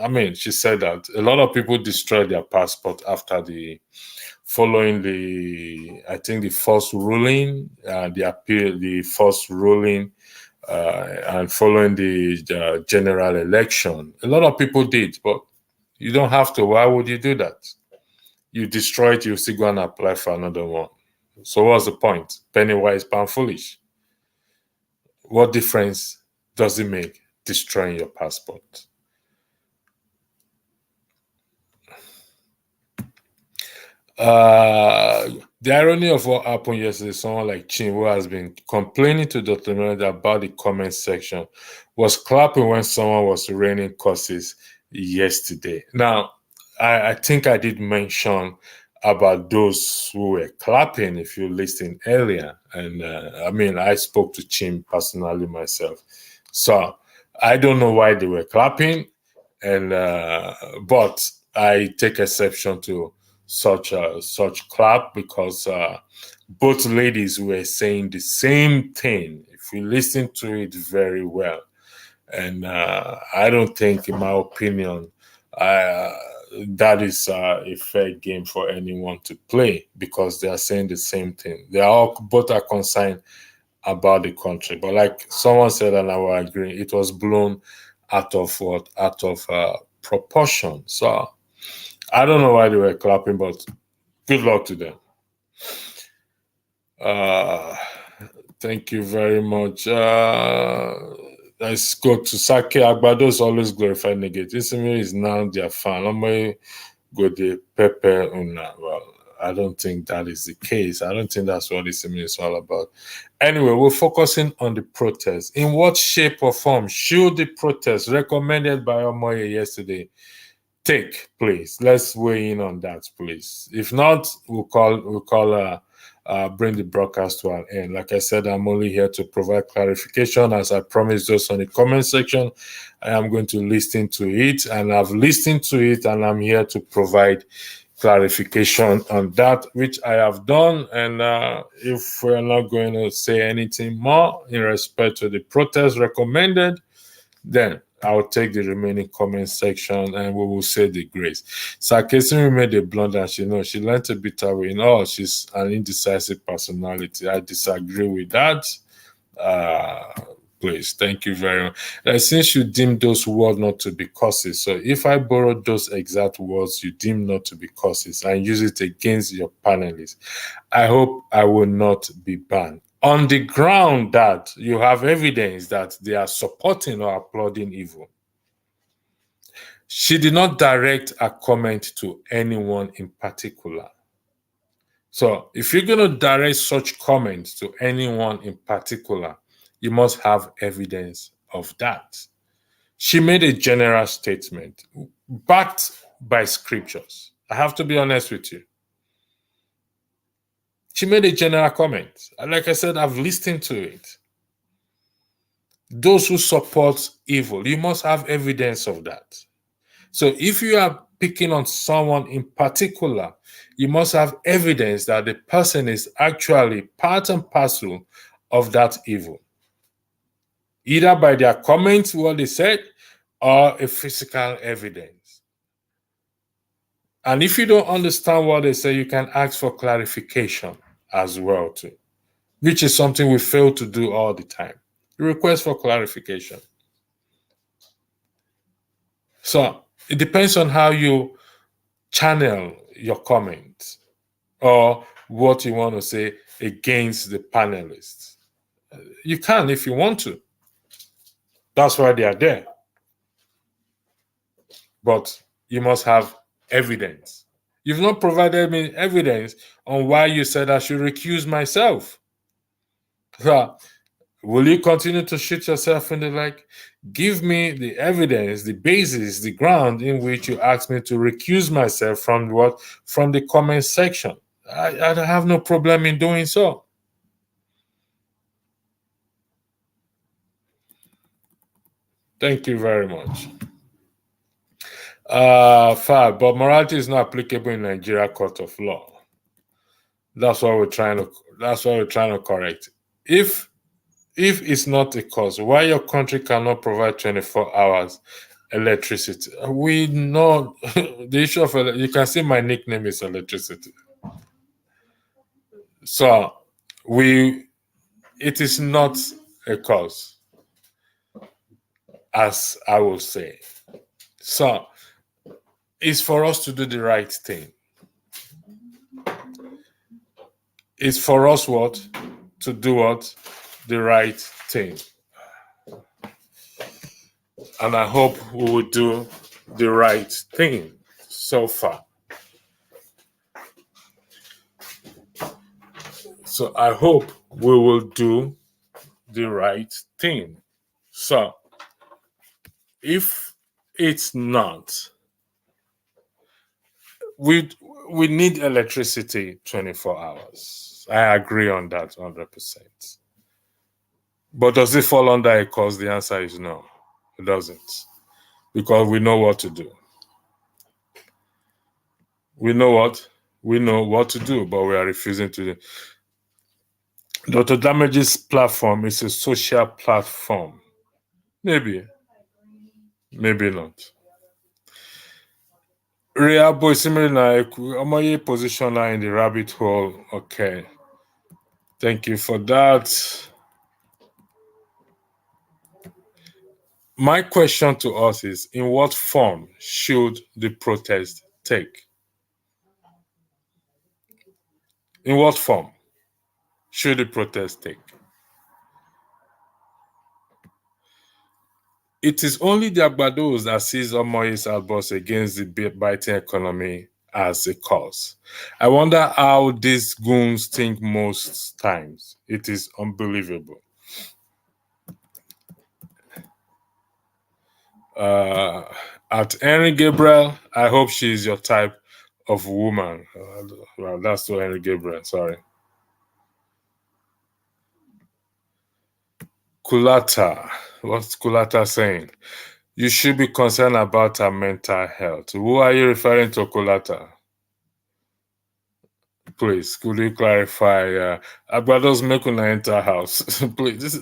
I mean, she said that a lot of people destroy their passport after following the first ruling, the appeal, the first ruling, and following the general election. A lot of people did, but you don't have to. Why would you do that? You destroy it, you still go and apply for another one. So what's the point? Penny wise, pound foolish. What difference does it make destroying your passport? The irony of what happened yesterday, someone like Chin, who has been complaining to Dr. Melody about the comment section, was clapping when someone was raining curses yesterday. Now, I think I did mention about those who were clapping, if you listened earlier. And I spoke to Chin personally myself. So I don't know why they were clapping, and but I take exception to such clap, because both ladies were saying the same thing if we listen to it very well. And I don't think, in my opinion, that is a fair game for anyone to play, because they are saying the same thing. Both are concerned about the country, but like someone said, and I will agree, it was blown out of proportion. So I don't know why they were clapping, but good luck to them. Thank you very much. Let's go to Sake. Agbados always glorify negate. ISMIRI is now their fan. Omoye go the Pepe Una. Well, I don't think that is the case. I don't think that's what ISMIRI is all about. Anyway, we're focusing on the protest. In what shape or form should the protest recommended by Omoye yesterday take place? Let's weigh in on that, please. If not, bring the broadcast to an end. Like I said, I'm only here to provide clarification, as I promised those on the comment section. I am going to listen to it, and I've listened to it, and I'm here to provide clarification on that, which I have done. And if we're not going to say anything more in respect to the protest recommended, then I'll take the remaining comment section and we will say the grace. Sarkisimi made a blunder. She learned a bit away. No, she's an indecisive personality. I disagree with that. Please, thank you very much. Since you deem those words not to be curses, so if I borrow those exact words you deem not to be curses and use it against your panelists, I hope I will not be banned, on the ground that you have evidence that they are supporting or applauding evil. She did not direct a comment to anyone in particular. So if you're going to direct such comments to anyone in particular, you must have evidence of that. She made a general statement backed by scriptures. I have to be honest with you. She made a general comment. Like I said, I've listened to it. Those who support evil, you must have evidence of that. So if you are picking on someone in particular, you must have evidence that the person is actually part and parcel of that evil, either by their comments, what they said, or a physical evidence. And if you don't understand what they say, you can ask for clarification as well too, which is something we fail to do all the time. Request for clarification. So it depends on how you channel your comments or what you want to say against the panelists. You can if you want to. That's why they are there. But you must have evidence. You've not provided me evidence on why you said I should recuse myself. So, will you continue to shoot yourself in the leg? Give me the evidence, the basis, the ground in which you asked me to recuse myself from what? From the comment section. I have no problem in doing so. Thank you very much. Fab, but morality is not applicable in Nigeria court of law. That's what we're trying to correct. If it's not a cause, why your country cannot provide 24 hours electricity? We know the issue of you can see my nickname is electricity. So it is not a cause, as I will say. So it's for us to do the right thing. It's for us to do the right thing. And I hope we will do the right thing so far. So I hope we will do the right thing. So if it's not, we need electricity 24 hours. I agree on that 100%. But does it fall under a cause? The answer is no, it doesn't. Because we know what to do. We know what to do, but we are refusing to do. Dr. Damage's platform is a social platform. Maybe not. Ria boy similar like Omoye position her in the rabbit hole. Okay. Thank you for that. My question to us is, in what form should the protest take? In what form should the protest take? It is only the Agbados that sees Omoye's outburst against the biting economy as a cause. I wonder how these goons think most times. It is unbelievable. At Henry Gabriel, I hope she is your type of woman. Well, that's to Henry Gabriel, sorry. Kulata, what's Kulata saying? You should be concerned about her mental health. Who are you referring to, Kulata? Please, could you clarify? Agbados make una enter house. Please,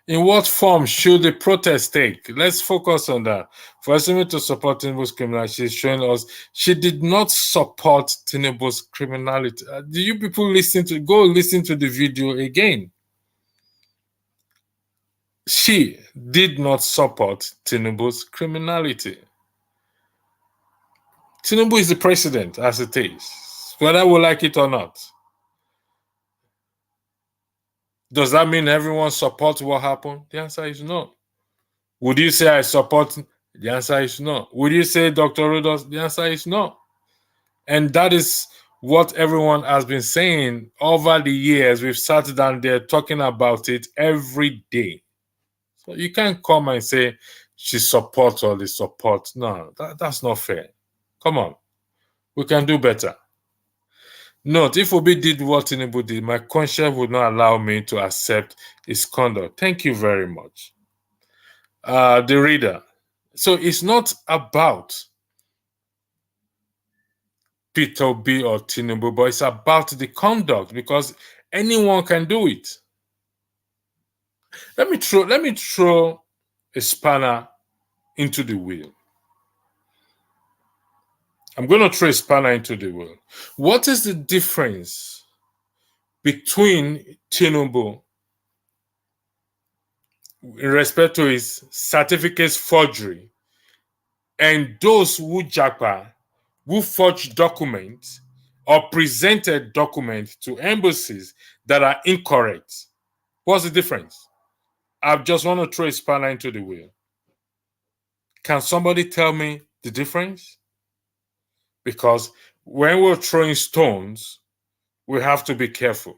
in what form should the protest take? Let's focus on that. For Esimi to support Tinubu's criminality, she's showing us she did not support Tinubu's criminality. Do you people go listen to the video again? She did not support Tinubu's criminality. Tinubu is the president as it is, whether we like it or not. Does that mean everyone supports what happened? The answer is no. Would you say I support? The answer is no. Would you say Dr. Rodos? The answer is no. And that is what everyone has been saying over the years. We've sat down there talking about it every day. So you can't come and say she supports all the support. No, that's not fair. Come on. We can do better. Note, if Obi did what Tinubu did, my conscience would not allow me to accept his conduct. Thank you very much. The reader. So it's not about Peter Obi or Tinubu, but it's about the conduct, because anyone can do it. Let me throw a spanner into the wheel. I'm going to throw a spanner into the wheel. What is the difference between Tinubu in respect to his certificates forgery and those who japa, who forged documents or presented documents to embassies that are incorrect? What's the difference? I just want to throw a spanner into the wheel. Can somebody tell me the difference? Because when we're throwing stones, we have to be careful.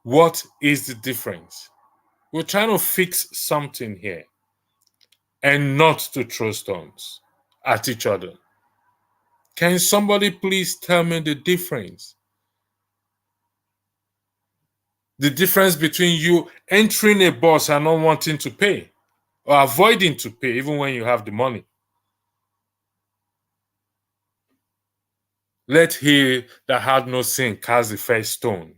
What is the difference? We're trying to fix something here and not to throw stones at each other. Can somebody please tell me the difference? The difference between you entering a bus and not wanting to pay, or avoiding to pay even when you have the money. Let he that had no sin cast the first stone.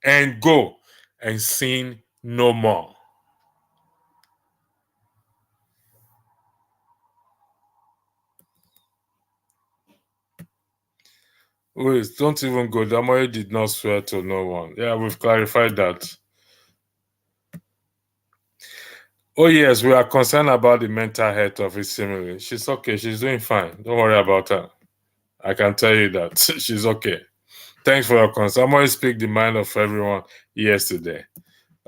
And go and sin no more. Wait, don't even go. Omoye did not swear to no one. Yeah, we've clarified that. Oh yes, we are concerned about the mental health of ISMIRI. She's okay. She's doing fine. Don't worry about her. I can tell you that. She's okay. Thanks for your concern. Omoye speak the mind of everyone yesterday.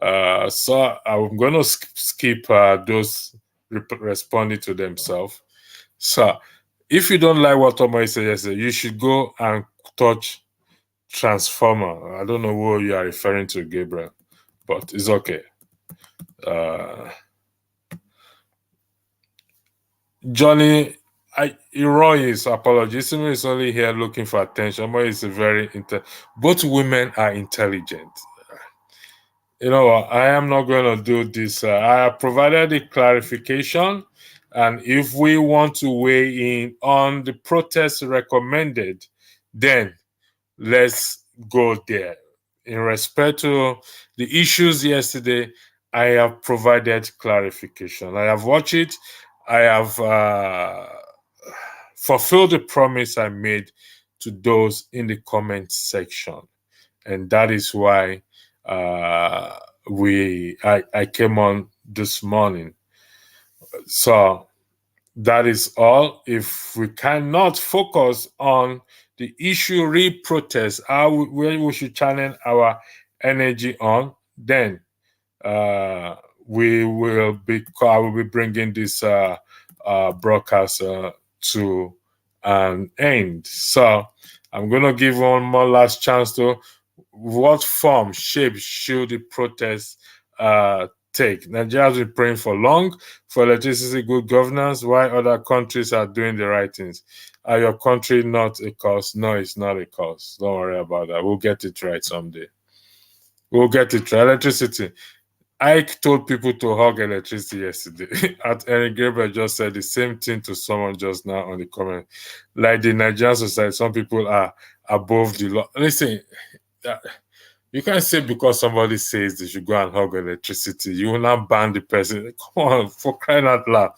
So I'm going to skip those responding to themselves. So If you don't like what Omoye said yesterday, you should go and touch Transformer. I don't know who you are referring to, Gabriel, but it's okay. Johnny, Roy is apologies. ISMIRI is only here looking for attention. Omoye is both women are intelligent. You know what? I am not going to do this. I have provided a clarification, and if we want to weigh in on the protest recommended, then let's go there. In respect to the issues yesterday, I have provided clarification. I have watched it. I have fulfilled the promise I made to those in the comment section, and that is why I came on this morning. So that is all. If we cannot focus on the issue re-protest, where we should channel our energy on, then I will be bringing this broadcast to an end. So I'm going to give one more last chance to what form, shape should the protest take? Nigeria has been praying for long for electricity, good governance, while other countries are doing the right things. Are your country not a cause? No, it's not a cause. Don't worry about that. We'll get it right someday. We'll get it right. Electricity. I told people to hug electricity yesterday. Eric Gabriel just said the same thing to someone just now on the comment. Like the Nigerian society, some people are above the law. Listen, you can't say because somebody says they should go and hug electricity, you will not ban the person. Come on, for crying out loud.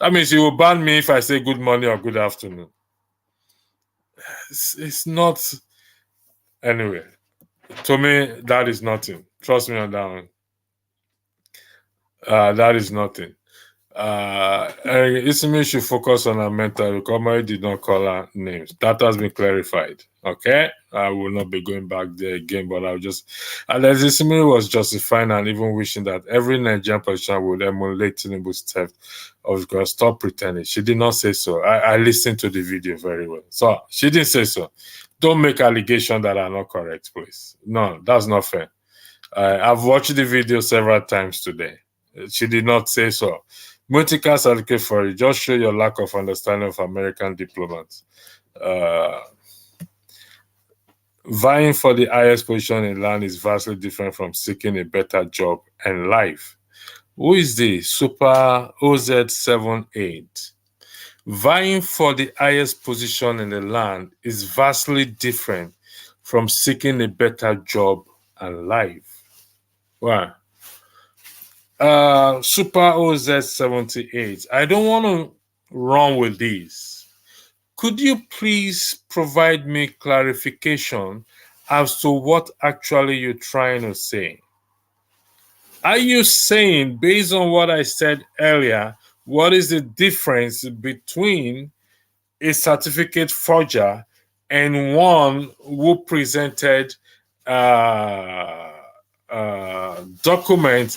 That means you will ban me if I say good morning or good afternoon. It's not. Anyway, to me, that is nothing. Trust me on that one. That is nothing. ISMIRI should focus on her mental because Omoye did not call her names. That has been clarified. Okay, I will not be going back there again, but I'll just. ISMIRI was justifying and even wishing that every Nigerian politician would emulate Tinubu's theft of God. Stop pretending. She did not say so. I listened to the video very well. So she didn't say so. Don't make allegations that are not correct, please. No, that's not fair. I've watched the video several times today. She did not say so. Multicast advocate for it. Just show your lack of understanding of American diplomats. Vying for the highest position in land is vastly different from seeking a better job and life. Who is this? Super OZ78. Vying for the highest position in the land is vastly different from seeking a better job and life. Wow. Super OZ78. I don't want to run with this. Could you please provide me clarification as to what actually you're trying to say? Are you saying, based on what I said earlier, what is the difference between a certificate forger and one who presented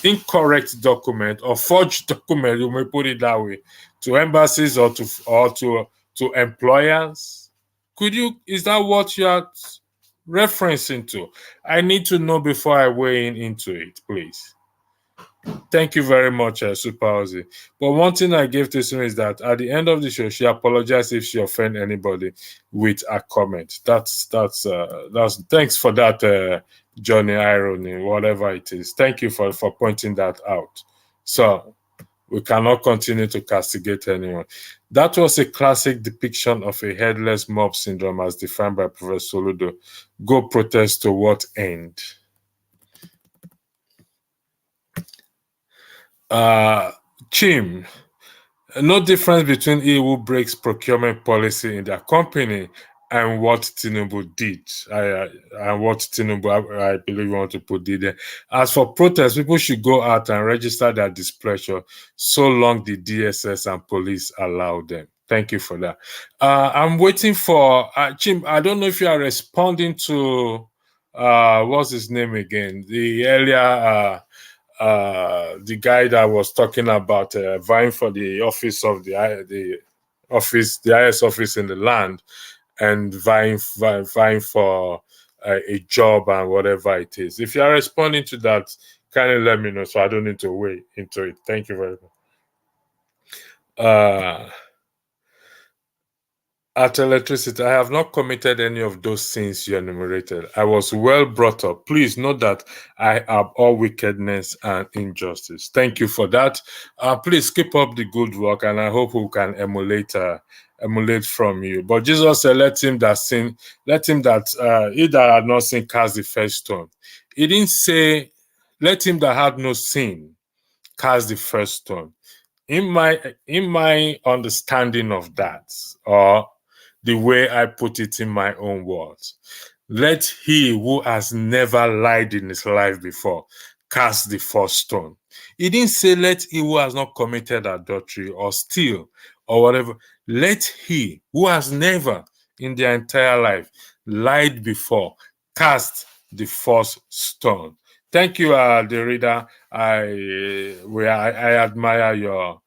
incorrect document or forged document, you may put it that way, to embassies or to employers? Is that what you are referencing to? I need to know before I weigh into it, please. Thank you very much, Super Ozzy. But one thing I gave to Sue is that at the end of the show, she apologized if she offended anybody with a comment. That's thanks for that, Johnny Irony, whatever it is. Thank you for pointing that out. So we cannot continue to castigate anyone. That was a classic depiction of a headless mob syndrome as defined by Professor Soludo. Go protest to what end? Chim, no difference between he who breaks procurement policy in their company and what Tinubu did. And what Tinubu, I believe you want to put it there. As for protests, people should go out and register their displeasure so long the DSS and police allow them. Thank you for that. I'm waiting for Chim. I don't know if you are responding to what's his name again? The earlier the guy that was talking about vying for the office of the office, the highest office in the land, and vying for a job and whatever it is. If you are responding to that, kindly let me know so I don't need to wade into it. Thank you very much. At electricity, I have not committed any of those sins you enumerated. I was well brought up. Please note that I have all wickedness and injustice. Thank you for that. Please keep up the good work, and I hope we can emulate from you. But Jesus said, "Let him that he that had not sinned cast the first stone." He didn't say, "Let him that had no sin cast the first stone." In my understanding of that, or the way I put it in my own words, let he who has never lied in his life before cast the first stone. He didn't say let he who has not committed adultery or steal or whatever. Let he who has never in their entire life lied before cast the first stone. Thank you, the reader. I admire your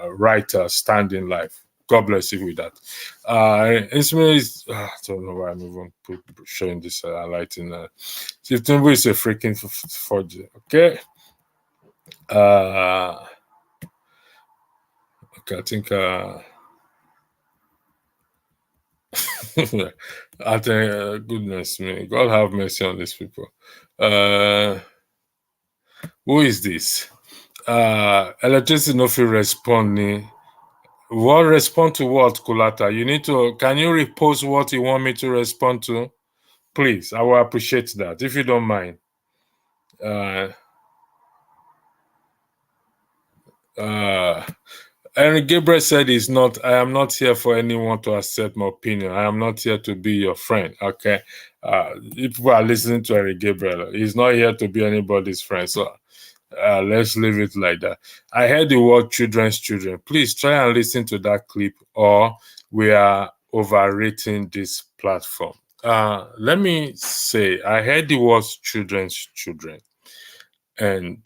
writer standing life. God bless you with that. ISMIRI is, I don't know why I'm even showing this light in there. September is a freaking forger. Okay. Okay, I think I think goodness me, God have mercy on these people. Who is this? Electricity no fit respond ni. What respond to what, Kulata? Can you repost what you want me to respond to? Please, I will appreciate that, if you don't mind. Henry Gabriel said I am not here for anyone to accept my opinion. I am not here to be your friend. Okay. If people are listening to Henry Gabriel, he's not here to be anybody's friend. So let's leave it like that. I heard the word children's children. Please try and listen to that clip, or we are overrating this platform. Let me say, I heard the word children's children, and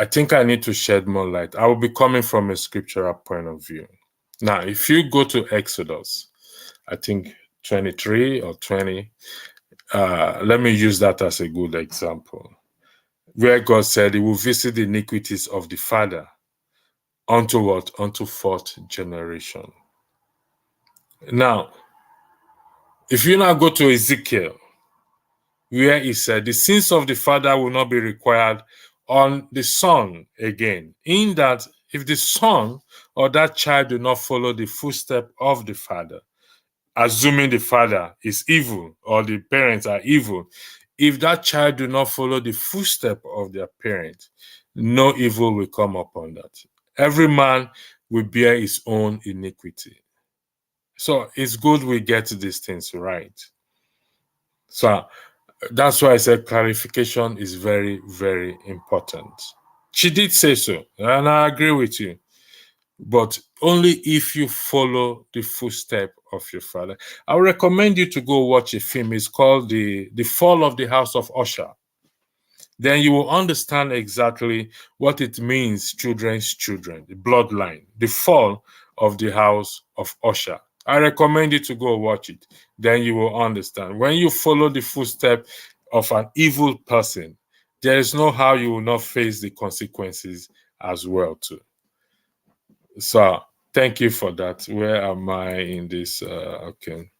I think I need to shed more light. I will be coming from a scriptural point of view. Now, if you go to Exodus, I think 23 or 20, let me use that as a good example, where God said he will visit the iniquities of the father unto what? Unto fourth generation. Now, if you now go to Ezekiel, where he said the sins of the father will not be required on the son again, in that if the son or that child do not follow the footstep of the father, assuming the father is evil or the parents are evil, if that child do not follow the footstep of their parent, no evil will come upon that. Every man will bear his own iniquity. So it's good we get these things right. So that's why I said clarification is very, very important. She did say so, and I agree with you. But only if you follow the footstep of your father. I would recommend you to go watch a film. It's called The Fall of the House of Usher. Then you will understand exactly what it means, children's children, the bloodline, the fall of the house of Usher. I recommend you to go watch it. Then you will understand. When you follow the footstep of an evil person, there is no how you will not face the consequences as well too. So thank you for that. Where am I in this? Okay.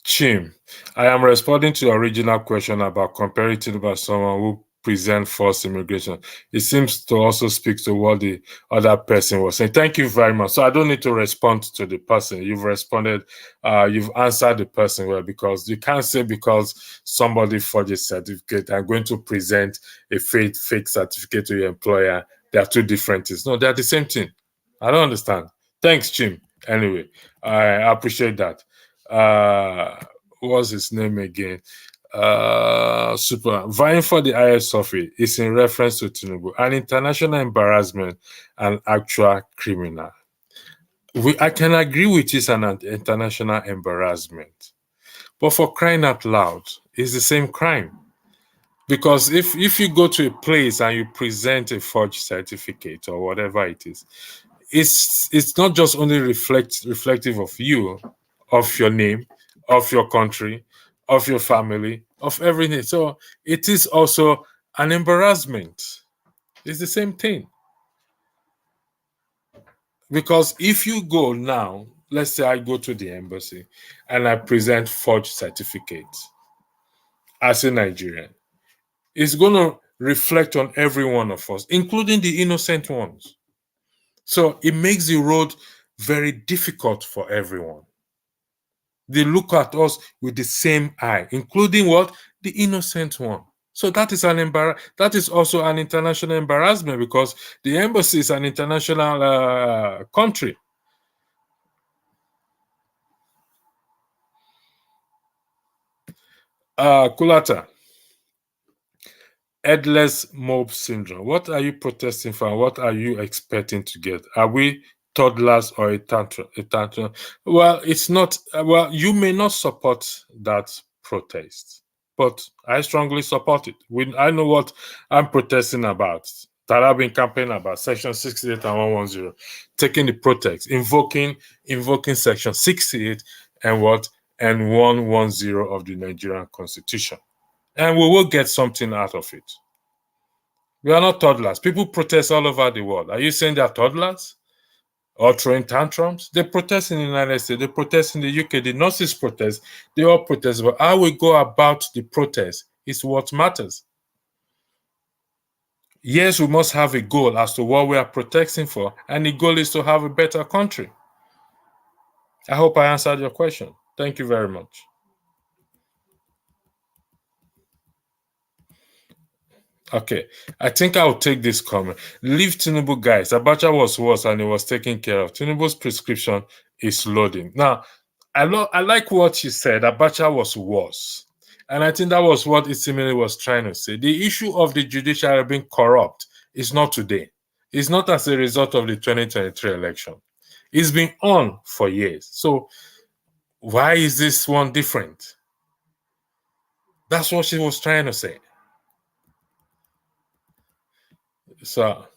Chim, I am responding to your original question about comparing Tinubu as someone who present forced immigration. It seems to also speak to what the other person was saying. Thank you very much. So I don't need to respond to the person. You've responded, you've answered the person well, because you can't say because somebody forged a certificate, I'm going to present a fake certificate to your employer. They are two different things. No, they are the same thing. I don't understand. Thanks, Jim. Anyway, I appreciate that. What's his name again? Super vying for the highest office is in reference to Tinubu, an international embarrassment and actual criminal. I can agree with it's an international embarrassment, but for crying out loud, it's the same crime. Because if you go to a place and you present a forged certificate or whatever it is, it's not just only reflective of you, of your name, of your country, of your family, of everything. So it is also an embarrassment. It's the same thing. Because if you go now, let's say I go to the embassy and I present forged certificates as a Nigerian, it's going to reflect on every one of us, including the innocent ones. So it makes the road very difficult for everyone. They look at us with the same eye, including what? The innocent one. So that is that is also an international embarrassment, because the embassy is an international country. Kulata, headless mob syndrome. What are you protesting for? And what are you expecting to get? Are we toddlers or a tantrum? Well, it's not. Well, you may not support that protest, but I strongly support it. I know what I'm protesting about, that I've been campaigning about, Section 68 and 110, taking the protest, invoking Section 68 and what? And 110 of the Nigerian Constitution. And we will get something out of it. We are not toddlers. People protest all over the world. Are you saying they are toddlers or throwing tantrums? They protest in the United States. They protest in the UK. The nurses protest. They all protest. But how we go about the protest is what matters. Yes, we must have a goal as to what we are protesting for, and the goal is to have a better country. I hope I answered your question. Thank you very much. Okay, I think I'll take this comment. Leave Tinubu, guys. Abacha was worse and he was taken care of. Tinubu's prescription is loading. Now, I like what you said. Abacha was worse. And I think that was what ISMIRI was trying to say. The issue of the judiciary being corrupt is not today. It's not as a result of the 2023 election. It's been on for years. So why is this one different? That's what she was trying to say. So,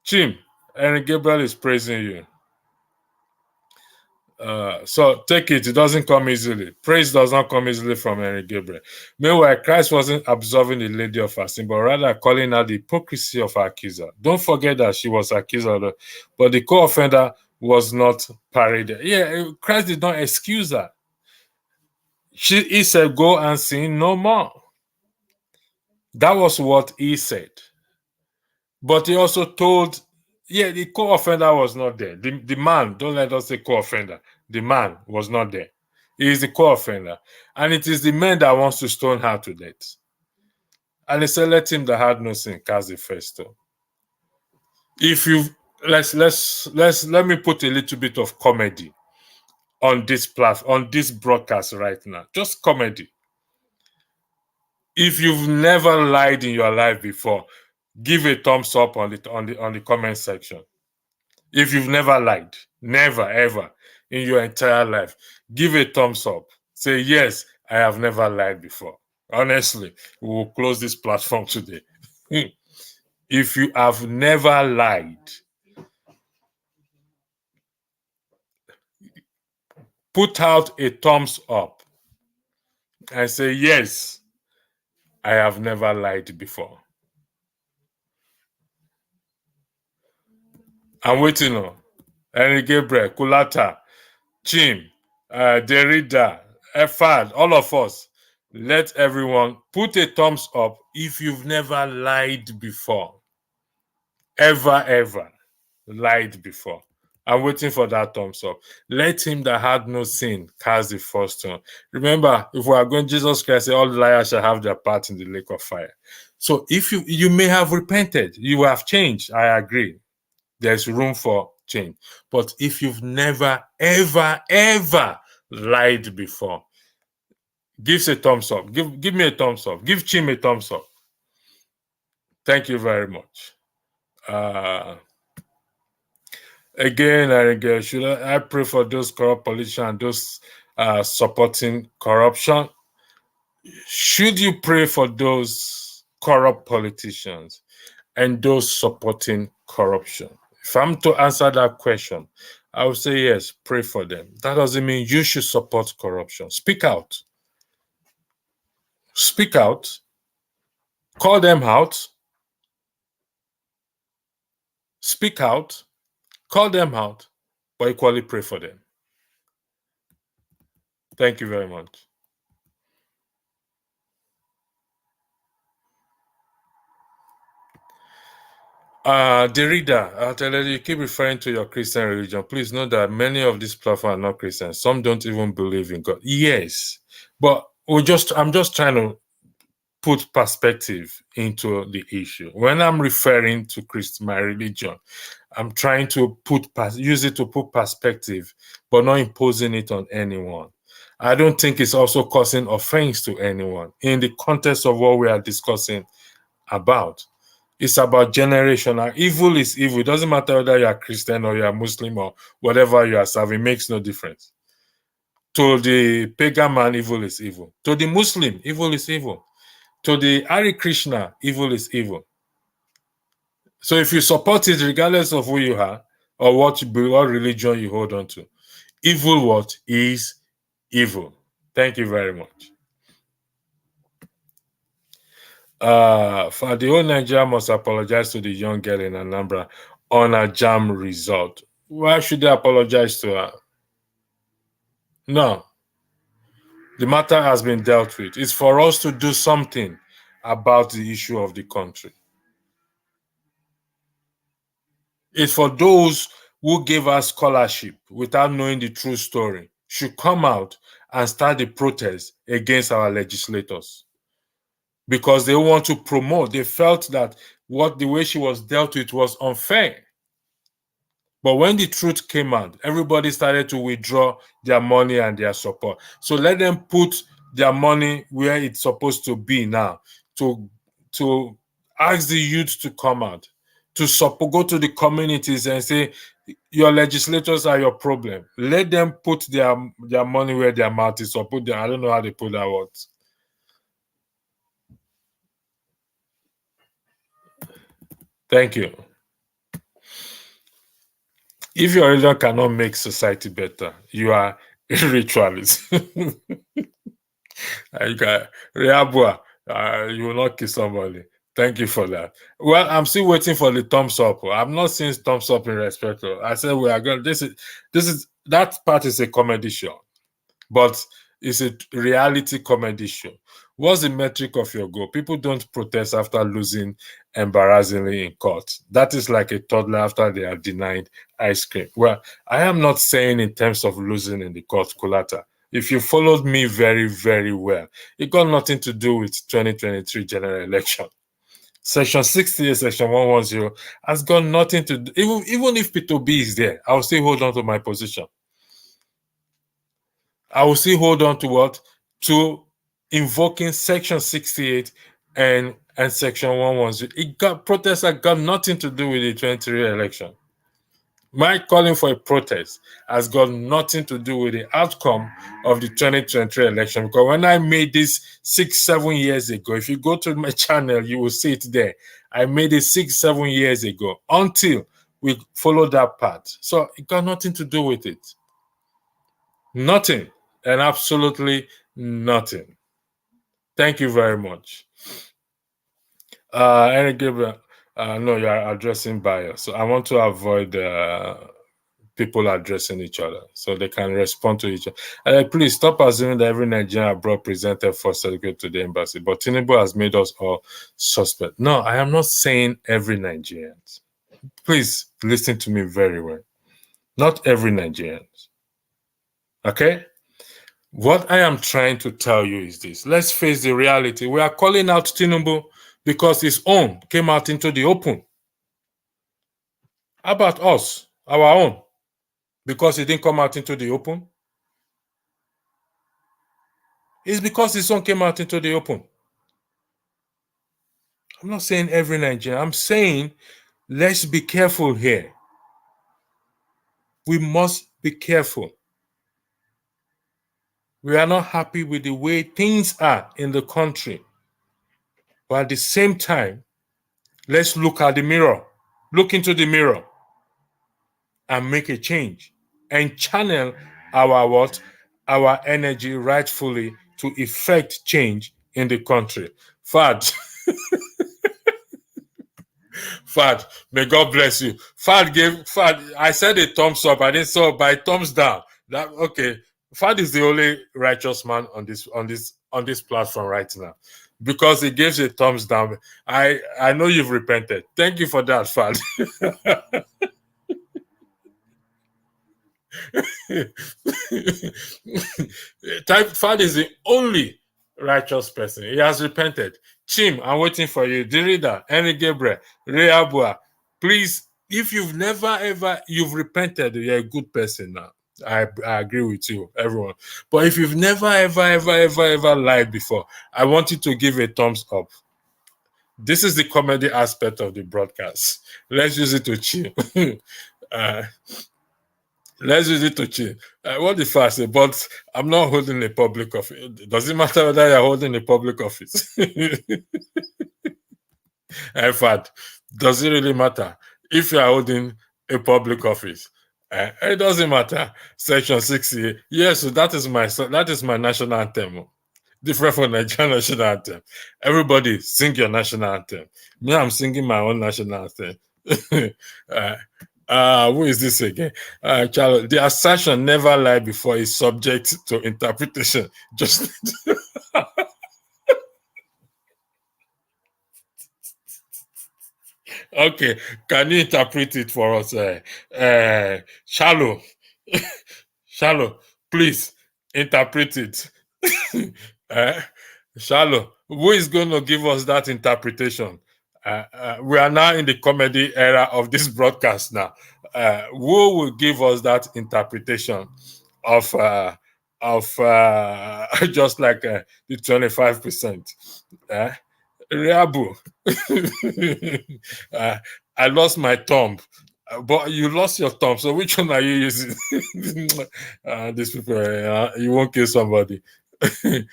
Jim, Aaron Gabriel is praising you. So take it. It doesn't come easily. Praise does not come easily from Aaron Gabriel. Meanwhile, Christ wasn't absolving the lady of her sin, but rather calling her the hypocrisy of her accuser. Don't forget that she was accused of it, but the co-offender was not paraded. Yeah, Christ did not excuse her. He said, go and sin no more. That was what he said. But he also told, the co-offender was not there. The man, don't let us say co-offender. The man was not there. He is the co-offender. And it is the man that wants to stone her to death. And he said, let him that had no sin cast the first stone. If you let me put a little bit of comedy on this platform, on this broadcast right now. Just comedy. If you've never lied in your life before, give a thumbs up on the comment section. If you've never lied, never ever in your entire life, give a thumbs up. Say, yes, I have never lied before. Honestly, we will close this platform today. If you have never lied, put out a thumbs up and say, yes, I have never lied before. I'm waiting on Henry Gabriel, Kulata, Jim, Derrida, Efad, all of us. Let everyone put a thumbs up if you've never lied before. Ever lied before. I'm waiting for that thumbs up. Let him that had no sin cast the first stone. Remember, if we are going, Jesus Christ said, all liars shall have their part in the lake of fire. So if you may have repented, you have changed. I agree. There's room for change. But if you've never, ever lied before, give a thumbs up. Give me a thumbs up. Give Chim a thumbs up. Thank you very much. Again, should I pray for those corrupt politicians and those supporting corruption? should you pray for those corrupt politicians and those supporting corruption? If I'm to answer that question, I would say yes, pray for them. That doesn't mean you should support corruption. Speak out. Speak out. Call them out. Speak out. Call them out, but equally pray for them. Thank you very much. The reader, I'll tell you keep referring to your Christian religion. Please know that many of these platforms are not Christians. Some don't even believe in God. Yes, but I'm just trying to put perspective into the issue. When I'm referring to my religion, I'm trying to use it to put perspective, but not imposing it on anyone. I don't think it's also causing offense to anyone in the context of what we are discussing about. It's about generational. Evil is evil. It doesn't matter whether you are Christian or you are Muslim or whatever you are serving. It makes no difference. To the pagan man, evil is evil. To the Muslim, evil is evil. To the Hare Krishna, evil is evil. So if you support it, regardless of who you are or what religion you hold on to, evil is evil. Thank you very much. For the whole Nigeria must apologize to the young girl in Anambra on a JAM result. Why should they apologize to her? No. The matter has been dealt with. It's for us to do something about the issue of the country. It's for those who gave us scholarship without knowing the true story should come out and start the protest against our legislators. Because they want to promote. They felt that the way she was dealt with was unfair. But when the truth came out, everybody started to withdraw their money and their support. So let them put their money where it's supposed to be now, to ask the youth to come out, to go to the communities and say, your legislators are your problem. Let them put their money where their mouth is, or I don't know how they put that word. Thank you. If your religion cannot make society better, you are a ritualist. You will not kill somebody. Thank you for that. Well, I'm still waiting for the thumbs up. I'm not seeing thumbs up in respect. I said we are going. That part is a comedy show, but it's a reality comedy show. What's the metric of your goal? People don't protest after losing embarrassingly in court. That is like a toddler after they are denied ice cream. Well, I am not saying in terms of losing in the court, Kulata. If you followed me very, very well, it got nothing to do with 2023 general election. Section 68, Section 110 has got nothing to do. Even if P2B is there, I will still hold on to my position. I will still hold on to what? To invoking Section 68 and Section 110. Protests have got nothing to do with the 23 election. My calling for a protest has got nothing to do with the outcome of the 2023 election. Because when I made this 6-7 years ago, if you go to my channel, you will see it there. I made it 6-7 years ago until we followed that path. So it got nothing to do with it. Nothing. And absolutely nothing. Thank you very much. Eric Gabriel, no, you are addressing bias. So I want to avoid people addressing each other so they can respond to each other. Please stop assuming that every Nigerian abroad presented for certificate to the embassy, but Tinubu has made us all suspect. No, I am not saying every Nigerian. Please listen to me very well. Not every Nigerian. Okay? What I am trying to tell you is this. Let's face the reality. We are calling out Tinubu because his own came out into the open. How about us, our own? Because he didn't come out into the open? It's because his own came out into the open. I'm not saying every Nigerian. I'm saying let's be careful here. We must be careful. We are not happy with the way things are in the country. But at the same time, let's look at the mirror, look into the mirror and make a change and channel our what? Our energy rightfully to effect change in the country. Fad. Fad, may God bless you. Fad, I said a thumbs up. I didn't say by thumbs down. That okay. Fad is the only righteous man on this platform right now. Because he gives a thumbs down. I know you've repented. Thank you for that, Fad. Fad is the only righteous person. He has repented. Chim, I'm waiting for you. Dirida, Henry Gabriel, Ray Abua. Please, if you've never ever you've repented, you're a good person now. I agree with you, everyone. But if you've never ever lied before, I want you to give a thumbs up. This is the comedy aspect of the broadcast. Let's use it to chill. Let's use it to chill. What if I say, but I'm not holding a public office. Does it matter whether you're holding a public office? In fact, does it really matter if you are holding a public office? It doesn't matter. Section 60. Yes, so that is my national anthem. Different from Nigerian national anthem. Everybody sing your national anthem. Me, I'm singing my own national anthem. Who is this again? Charles, the assertion never lie before is subject to interpretation. Just okay, can you interpret it for us? Shallow, Shallow, please interpret it. Shallow, who is going to give us that interpretation? We are now in the comedy era of this broadcast now. Who will give us that interpretation of just like the 25%? Riabu, I lost my thumb, but you lost your thumb. So which one are you using? These people, you won't kill somebody. You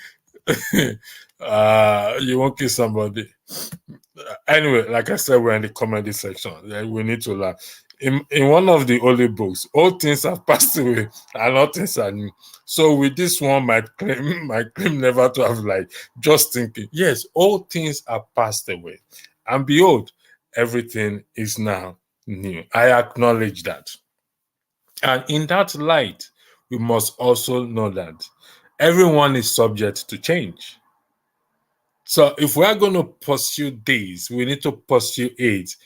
won't kill somebody. Anyway, like I said, we're in the comedy section. We need to laugh. In one of the holy books, all things have passed away and all things are new. So with this one, my claim never to have lied. Just thinking, yes, all things are passed away. And behold, everything is now new. I acknowledge that. And in that light, we must also know that everyone is subject to change. So if we are going to pursue this, we need to pursue it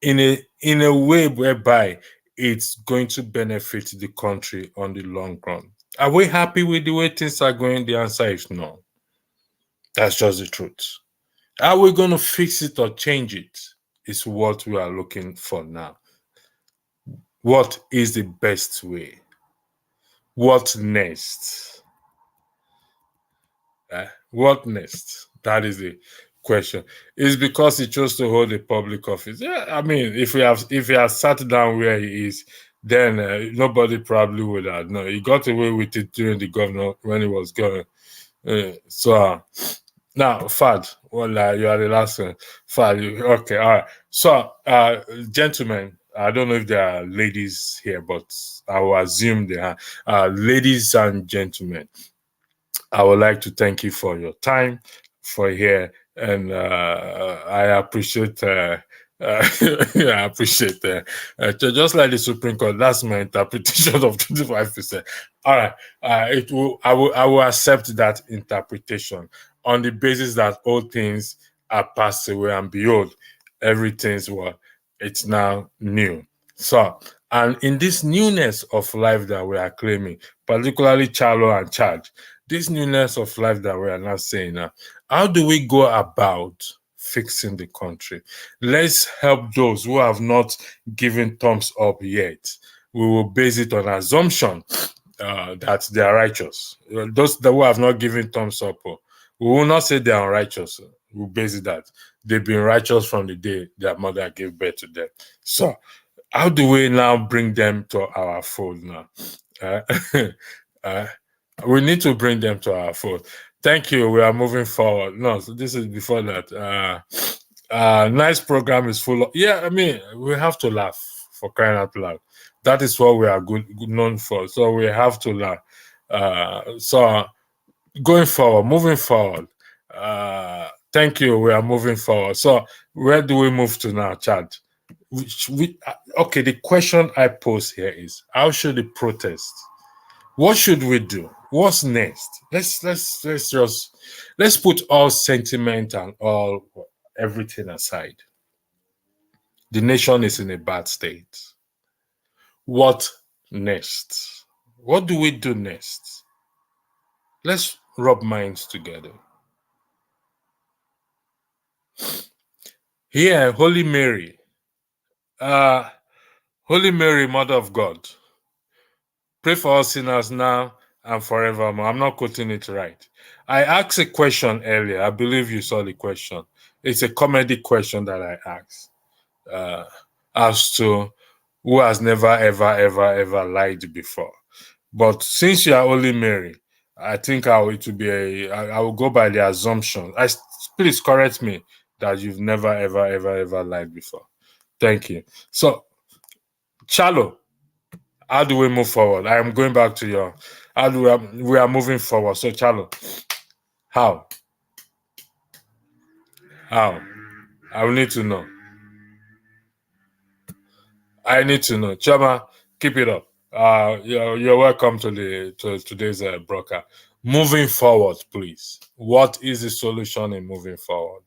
in a way whereby it's going to benefit the country on the long run. Are we happy with the way things are going? The answer is no. That's just the truth. Are we going to fix it or change it? Is what we are looking for now. What is the best way? What next? What next? That is the question. Is because he chose to hold a public office? Yeah, I mean, if he has sat down where he is, then nobody probably would have. No, he got away with it during the governor when he was going. Now, Fad, well, you are the last one. Fad, okay, all right. So, gentlemen, I don't know if there are ladies here, but I will assume there are. Ladies and gentlemen, I would like to thank you for your time, for here, and I appreciate. I appreciate that. Just like the Supreme Court, that's my interpretation of 25%. All right, I will accept that interpretation on the basis that all things are passed away and behold, everything's it's now new. So, and in this newness of life that we are claiming, particularly Charlo and Chad, this newness of life that we are now saying now, how do we go about fixing the country? Let's help those who have not given thumbs up yet. We will base it on assumption that they are righteous. Those who have not given thumbs up, we will not say they are unrighteous. We'll base it that they've been righteous from the day their mother gave birth to them. So how do we now bring them to our fold now? We need to bring them to our fold. Thank you. We are moving forward. No, so this is before that. Nice program is full of, yeah, I mean, we have to laugh, for crying out loud. That is what we are good known for. So we have to laugh. So going forward, moving forward. Thank you. We are moving forward. So where do we move to now, Chad? Okay, the question I pose here is, how should the protest? What should we do? What's next? Let's put all sentiment and all everything aside. The nation is in a bad state. What next? What do we do next? Let's rub minds together. Here, Holy Mary, Mother of God, pray for us sinners now and forevermore. I'm not quoting it right. I asked a question earlier. I believe you saw the question. It's a comedy question that I asked as to who has never, ever lied before. But since you are Holy Mary, I think I will go by the assumption. Please correct me that you've never, ever lied before. Thank you. So, Chalo, how do we move forward? I am going back to your. We are moving forward. So, Chalo, how? I will need to know. I need to know. Chama, keep it up. You're welcome to today's broadcast. Moving forward, please. What is the solution in moving forward?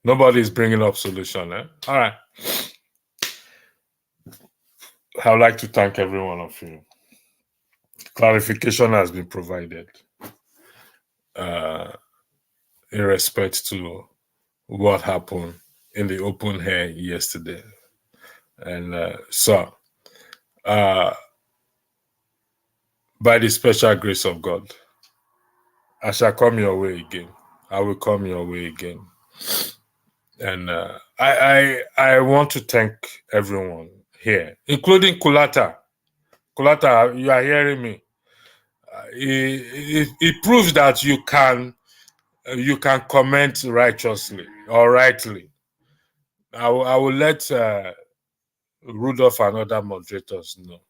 Nobody's bringing up solution, eh? All right. I would like to thank every one of you. Clarification has been provided in respect to what happened in the open air yesterday. And by the special grace of God, I shall come your way again. I will come your way again. And I want to thank everyone here, including Kulata. Kulata, you are hearing me. It proves that you can comment righteously or rightly. I will let Rudolph and other moderators know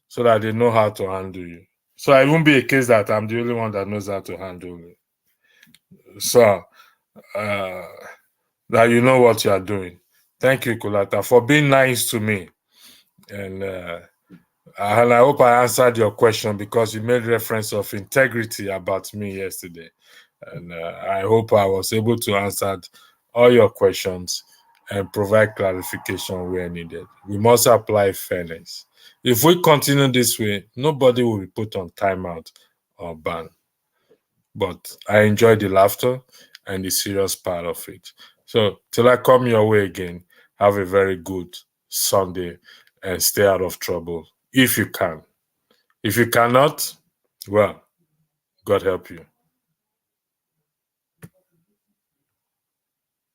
so that they know how to handle you. So it won't be a case that I'm the only one that knows how to handle it. So that you know what you are doing. Thank you, Kulata, for being nice to me. And I hope I answered your question because you made reference of integrity about me yesterday. And I hope I was able to answer all your questions and provide clarification where needed. We must apply fairness. If we continue this way, nobody will be put on timeout or ban. But I enjoy the laughter and the serious part of it. So till I come your way again, have a very good Sunday and stay out of trouble if you can. If you cannot, well, God help you.